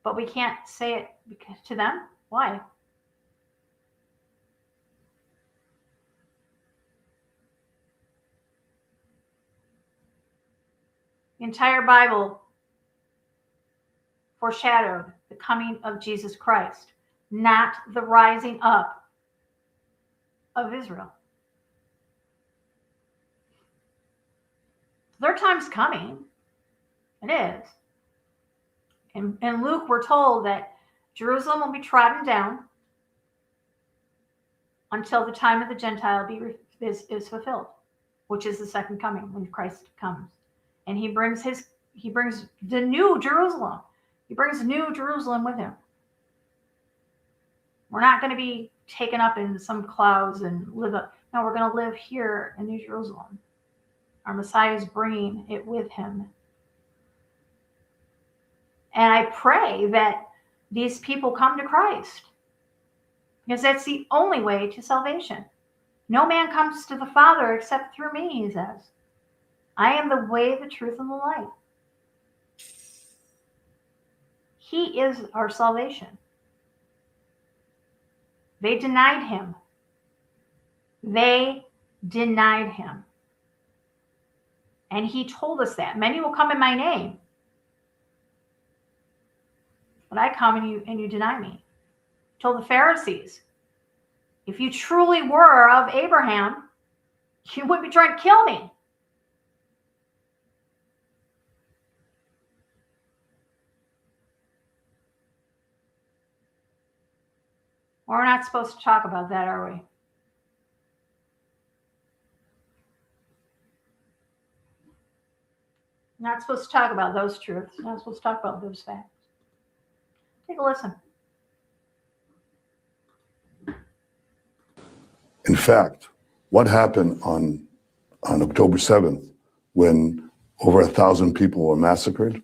But we can't say it to them? Why? The entire Bible foreshadowed the coming of Jesus Christ, not the rising up of Israel. Their time's coming. It is. In Luke, we're told that Jerusalem will be trodden down until the time of the Gentile is fulfilled, which is the second coming, when Christ comes. And he brings the new Jerusalem. He brings new Jerusalem with him. We're not going to be taken up in some clouds and live up. No, we're going to live here in New Jerusalem. Our Messiah is bringing it with him. And I pray that these people come to Christ, because that's the only way to salvation. No man comes to the Father except through me, he says. I am the way, the truth, and the life. He is our salvation. They denied him. They denied him. And he told us that. Many will come in my name. But I come and you deny me. He told the Pharisees, if you truly were of Abraham, you wouldn't be trying to kill me. We're not supposed to talk about that, are we? Not supposed to talk about those truths. Not supposed to talk about those facts. Take a listen. In fact, what happened on October 7th when over 1,000 people were massacred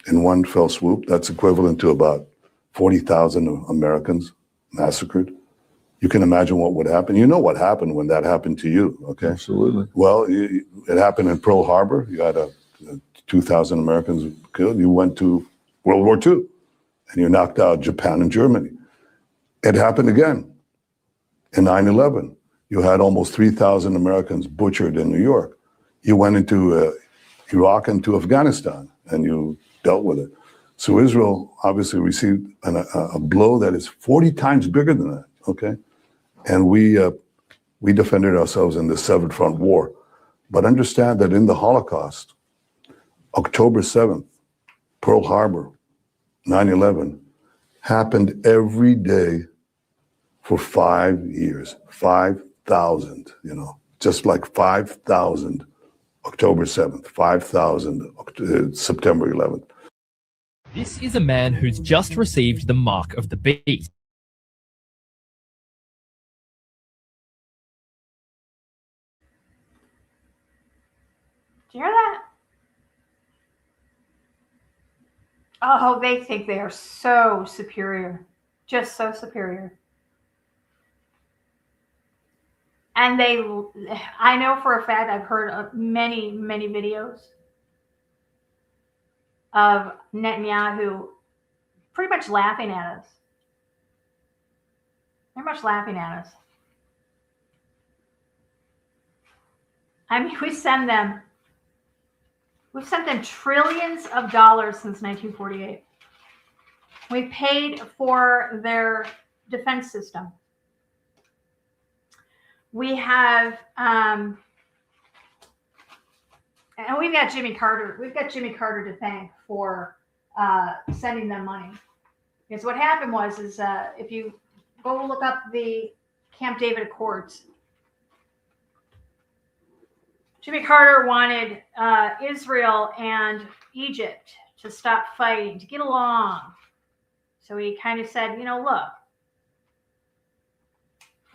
in one fell swoop? That's equivalent to about 40,000 Americans massacred. You can imagine what would happen. You know what happened when that happened to you, okay? Absolutely. Well, it happened in Pearl Harbor. You had 2,000 Americans killed. You went to World War II, and you knocked out Japan and Germany. It happened again in 9/11. You had almost 3,000 Americans butchered in New York. You went into Iraq and to Afghanistan, and you dealt with it. So Israel obviously received a blow that is 40 times bigger than that. okay? And we defended ourselves in the Seventh Front War. But understand that in the Holocaust, October 7th, Pearl Harbor, 9/11, happened every day for 5 years, 5,000, just like 5,000 October 7th, 5,000 September 11th. This is a man who's just received the mark of the beast. Do you hear that? Oh, they think they are so superior. Just so superior. And I know for a fact, I've heard of many, many videos of Netanyahu pretty much laughing at us. They're much laughing at us. I mean, we've sent them trillions of dollars since 1948. We paid for their defense system. We have, and we've got Jimmy Carter. We've got Jimmy Carter to thank for sending them money. Because what happened was, if you go look up the Camp David Accords, Jimmy Carter wanted Israel and Egypt to stop fighting, to get along. So he kind of said, look,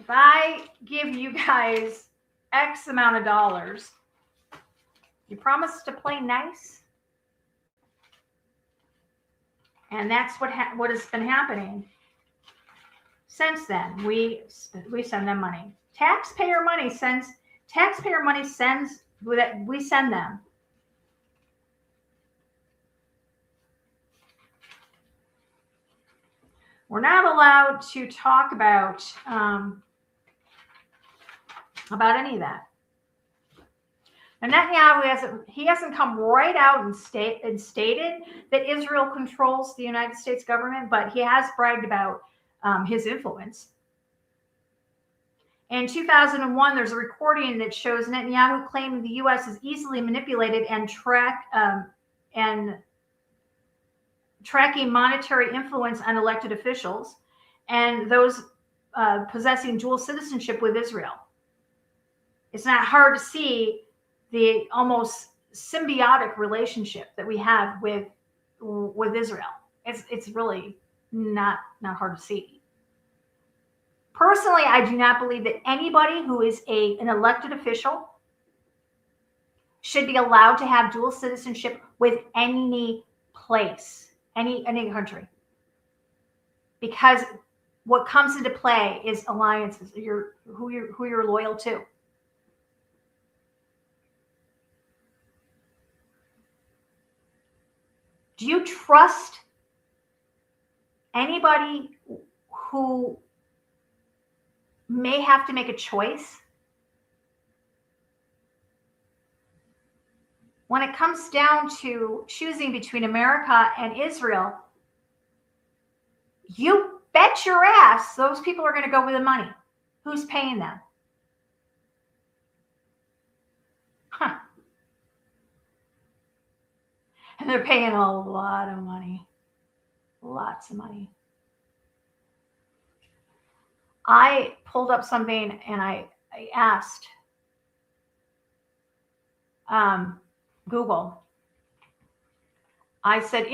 if I give you guys X amount of dollars, you promise to play nice? And that's what has been happening since then. We send them money. Taxpayer money sends we send them. We're not allowed to talk about any of that. And Netanyahu hasn't come right out and stated that Israel controls the United States government, but he has bragged about his influence. In 2001, there's a recording that shows Netanyahu claiming the U.S. is easily manipulated and tracking monetary influence on elected officials and those possessing dual citizenship with Israel. It's not hard to see the almost symbiotic relationship that we have with Israel. It's really not hard to see. Personally, I do not believe that anybody who is an elected official should be allowed to have dual citizenship with any place, any country. Because what comes into play is alliances, who you're loyal to. Do you trust anybody who may have to make a choice? When it comes down to choosing between America and Israel, you bet your ass those people are going to go with the money. Who's paying them? Huh. And they're paying a lot of money. Lots of money. I pulled up something and I asked Google. I said,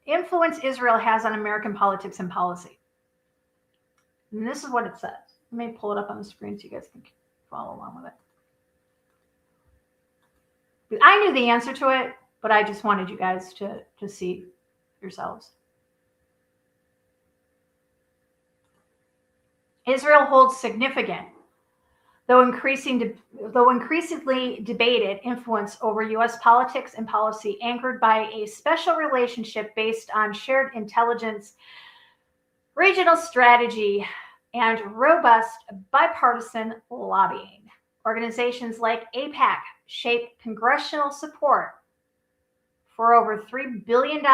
influence Israel has on American politics and policy. And this is what it says. Let me pull it up on the screen so you guys can follow along with it. I knew the answer to it, but I just wanted you guys to see yourselves. Israel holds significant, though increasingly debated, influence over U.S. politics and policy, anchored by a special relationship based on shared intelligence, regional strategy, and robust bipartisan lobbying. Organizations like AIPAC shape congressional support for over $3 billion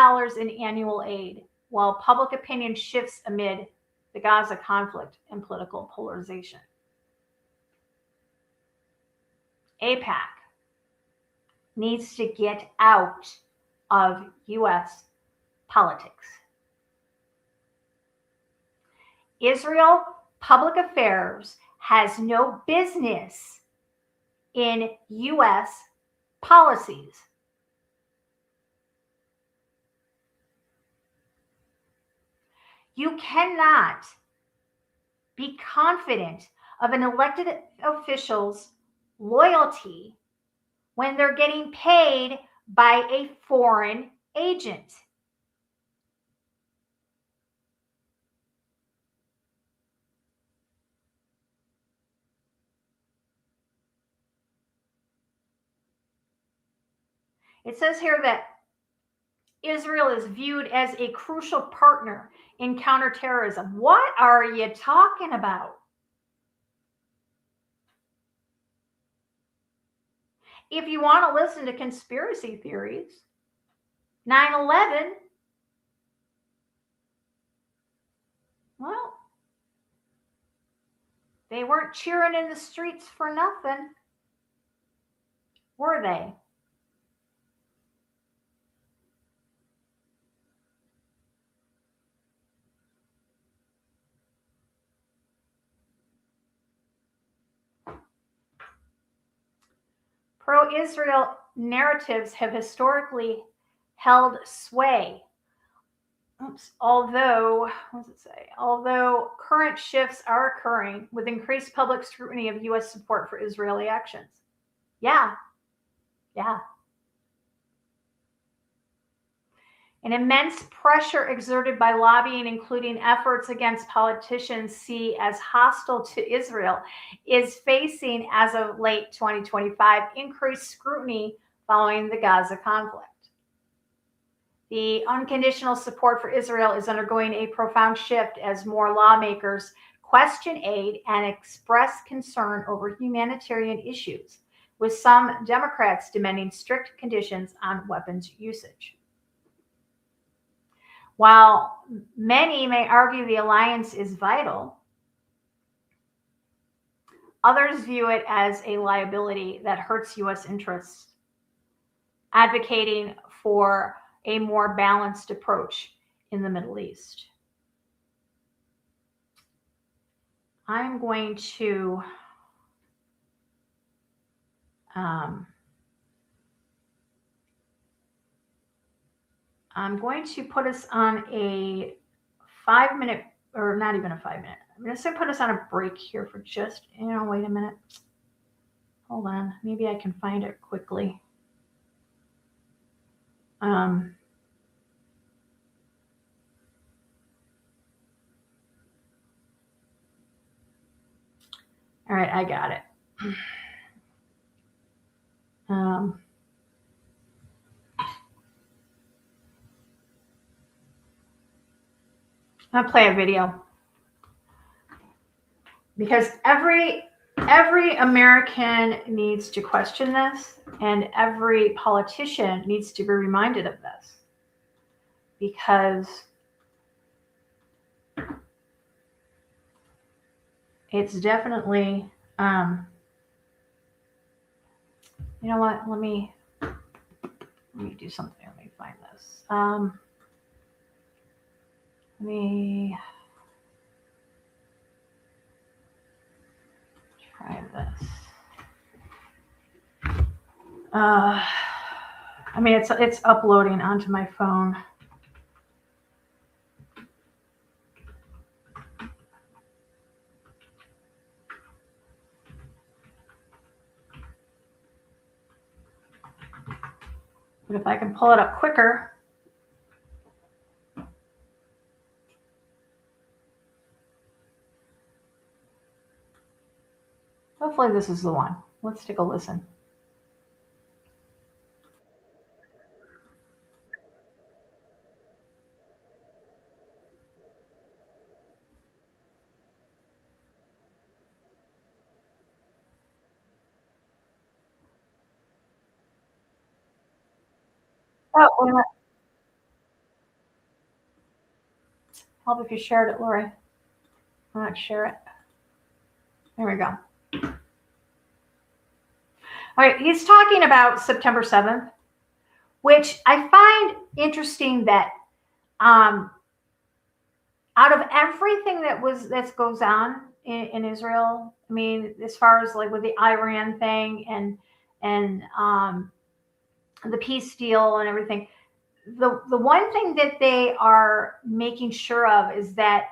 in annual aid, while public opinion shifts amid the Gaza conflict and political polarization. AIPAC needs to get out of U.S. politics. Israel public affairs has no business in U.S. policies. You cannot be confident of an elected official's loyalty when they're getting paid by a foreign agent. It says here that Israel is viewed as a crucial partner in counterterrorism. What are you talking about? If you want to listen to conspiracy theories, 9/11, well, they weren't cheering in the streets for nothing, were they? Pro-Israel narratives have historically held sway. Although current shifts are occurring with increased public scrutiny of U.S. support for Israeli actions. Yeah. An immense pressure exerted by lobbying, including efforts against politicians seen as hostile to Israel, is facing, as of late 2025, increased scrutiny following the Gaza conflict. The unconditional support for Israel is undergoing a profound shift as more lawmakers question aid and express concern over humanitarian issues, with some Democrats demanding strict conditions on weapons usage. While many may argue the alliance is vital, others view it as a liability that hurts U.S. interests, advocating for a more balanced approach in the Middle East. I'm going to put us on a 5-minute, or not even a 5-minute. I'm just going to put us on a break here for just, wait a minute. Hold on. Maybe I can find it quickly. All right, I got it. I'm gonna play a video because every American needs to question this, and every politician needs to be reminded of this, because it's definitely, you know what? Let me do something. Let me find this. Let me try this. I mean, it's uploading onto my phone. But if I can pull it up quicker. Hopefully this is the one. Let's take a listen. Oh, wait a minute. Help if you shared it, Lori. I'm not sure. There we go. All right, he's talking about September 7th, which I find interesting that out of everything that goes on in Israel, I mean, as far as like with the Iran thing and the peace deal and everything, the one thing that they are making sure of is that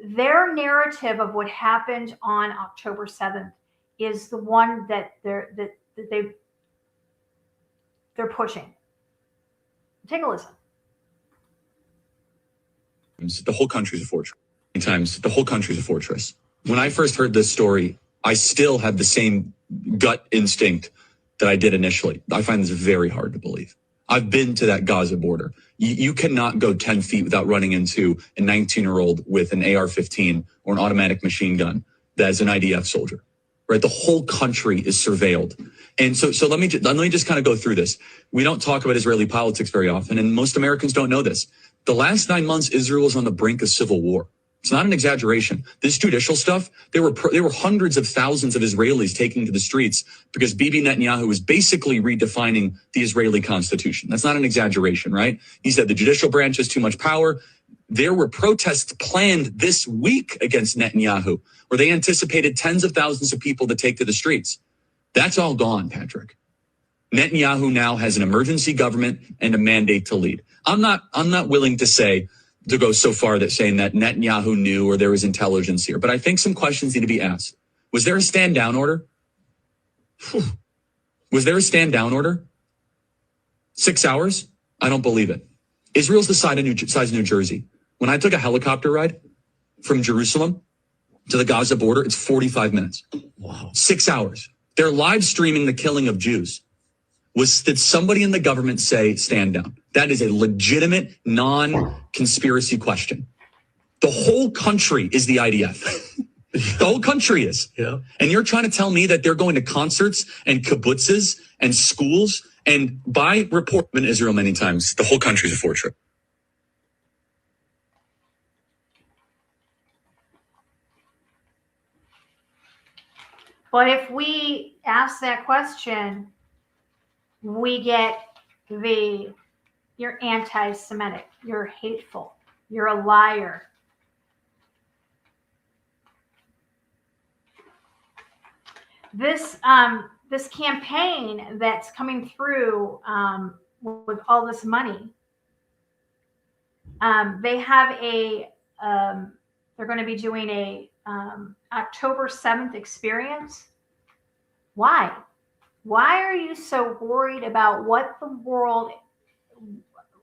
their narrative of what happened on October 7th is the one that they're pushing. Take a listen. The whole country's a fortress. Times the whole country's a fortress. When I first heard this story, I still had the same gut instinct that I did initially. I find this very hard to believe. I've been to that Gaza border. You cannot go 10 feet without running into a 19-year-old with an AR-15 or an automatic machine gun that's an IDF soldier, right? The whole country is surveilled. And so let me just kind of go through this. We don't talk about Israeli politics very often, and most Americans don't know this. The last 9 months, Israel was on the brink of civil war. It's not an exaggeration. This judicial stuff, there were hundreds of thousands of Israelis taking to the streets because Bibi Netanyahu was basically redefining the Israeli constitution. That's not an exaggeration, right? He said the judicial branch has too much power. There were protests planned this week against Netanyahu, where they anticipated tens of thousands of people to take to the streets. That's all gone, Patrick. Netanyahu now has an emergency government and a mandate to lead. I'm not willing to go so far that saying that Netanyahu knew or there was intelligence here, but I think some questions need to be asked. Was there a stand down order? Was there a stand down order? 6 hours? I don't believe it. Israel's the size of New Jersey. When I took a helicopter ride from Jerusalem to the Gaza border, it's 45 minutes. Wow. 6 hours. They're live streaming the killing of Jews. Did somebody in the government say stand down? That is a legitimate, non-conspiracy question. The whole country is the IDF. The whole country is. Yeah. And you're trying to tell me that they're going to concerts and kibbutzes and schools, and by report in Israel many times, the whole country is a fortress. But if we ask that question, we get you're anti-Semitic, you're hateful, you're a liar. This campaign that's coming through with all this money, they have they're going to be doing a October 7th experience. Why? Why are you so worried about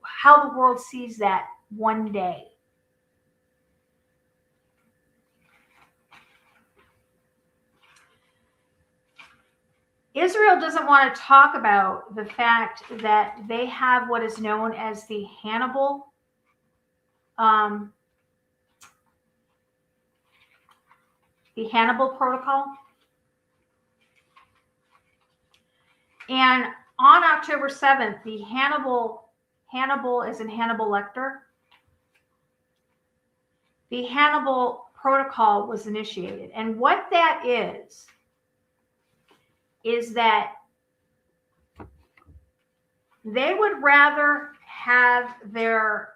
how the world sees that one day? Israel doesn't want to talk about the fact that they have what is known as the Hannibal protocol. And on October 7th, the Hannibal is in Hannibal Lecter. The Hannibal protocol was initiated. And what that is that they would rather have their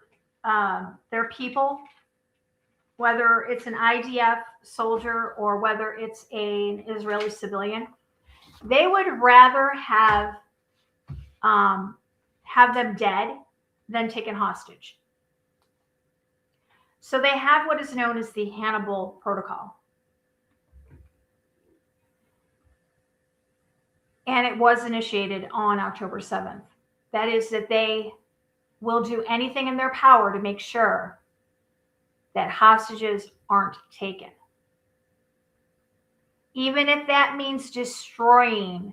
people, whether it's an IDF soldier or whether it's an Israeli civilian, they would rather have them dead than taken hostage. So they have what is known as the Hannibal protocol. And it was initiated on October 7th. That is that they will do anything in their power to make sure that hostages aren't taken. Even if that means destroying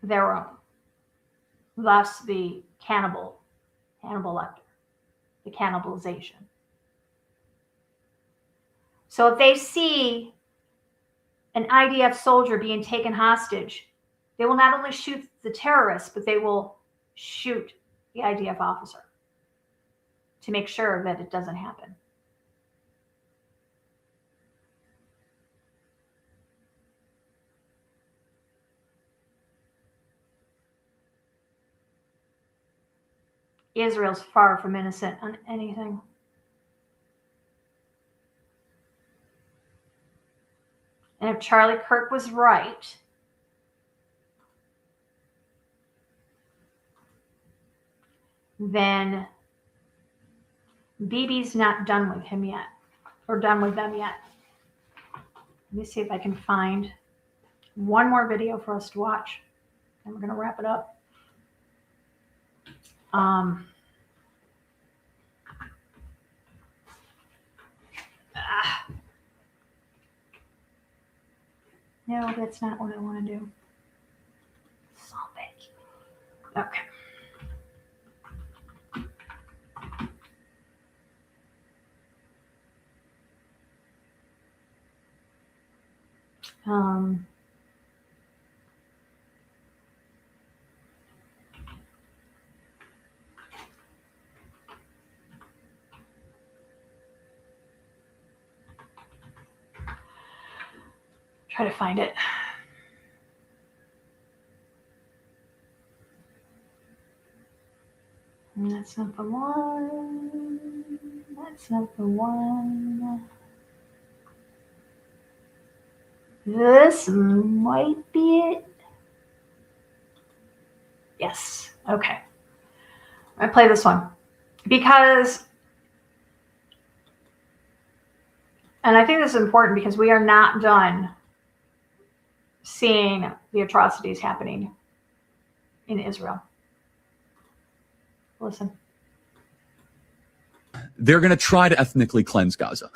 their own. Thus the Hannibal Lecter, the cannibalization. So if they see an IDF soldier being taken hostage, they will not only shoot the terrorist, but they will shoot the IDF officer to make sure that it doesn't happen. Israel's far from innocent on anything. And if Charlie Kirk was right, then Bibi's not done with him yet, or done with them yet. Let me see if I can find one more video for us to watch, and we're going to wrap it up. No, that's not what I want to do. Stop it. Okay. Try to find it. And that's not the one. That's not the one. This might be it. Yes. Okay. I play this one because, and I think this is important because we are not done seeing the atrocities happening in Israel. Listen. They're going to try to ethnically cleanse Gaza.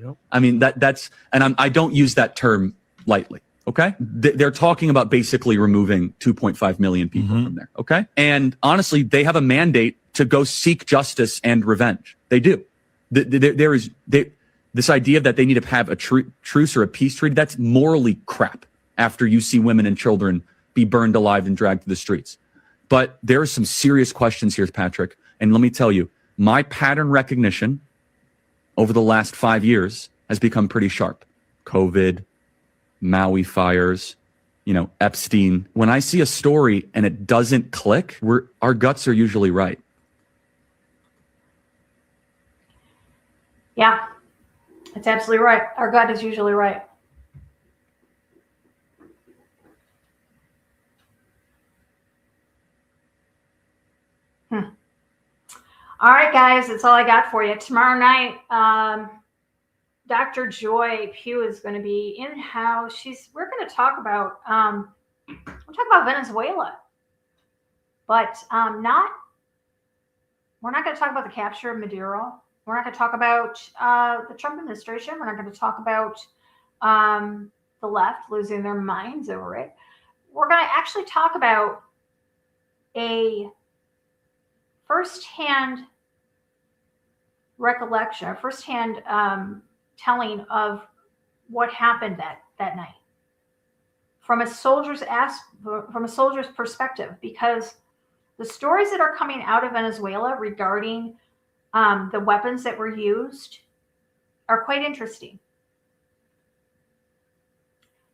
Yep. I mean, that's, and I don't use that term lightly. Okay. They're talking about basically removing 2.5 million people from there. Okay. And honestly, they have a mandate to go seek justice and revenge. They do. This idea that they need to have a truce or a peace treaty, that's morally crap after you see women and children be burned alive and dragged to the streets. But there are some serious questions here, Patrick. And let me tell you, my pattern recognition over the last 5 years has become pretty sharp. COVID, Maui fires, Epstein. When I see a story and it doesn't click, our guts are usually right. Yeah, that's absolutely right. Our gut is usually right. All right, guys, that's all I got for you. Tomorrow night, Dr. Joy Pugh is going to be in-house. We're going to talk about Venezuela, but we're not going to talk about the capture of Maduro. We're not going to talk about the Trump administration. We're not going to talk about the left losing their minds over it. We're going to actually talk about a firsthand recollection, or firsthand telling of what happened that night from a soldier's perspective, because the stories that are coming out of Venezuela regarding the weapons that were used are quite interesting.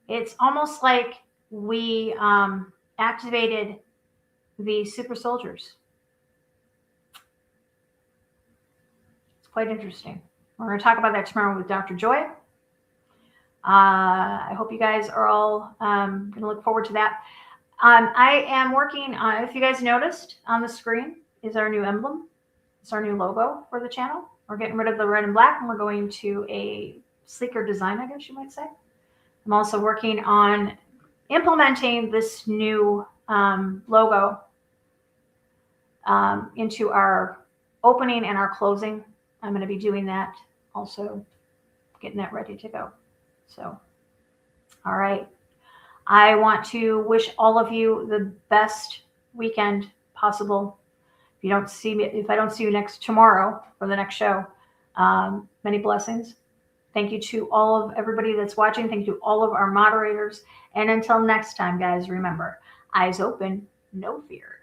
It's almost like we activated the super soldiers. It's quite interesting. We're going to talk about that tomorrow with Dr. Joy. I hope you guys are all going to look forward to that. I am working on, if you guys noticed on the screen, is our new emblem. It's our new logo for the channel. We're getting rid of the red and black, and we're going to a sleeker design, I guess you might say. I'm also working on implementing this new logo into our opening and our closing. I'm going to be doing that, also getting that ready to go. So, all right. I want to wish all of you the best weekend possible. If I don't see you tomorrow for the next show, many blessings. Thank you to all of everybody that's watching. Thank you to all of our moderators. And until next time, guys, remember, eyes open, no fear.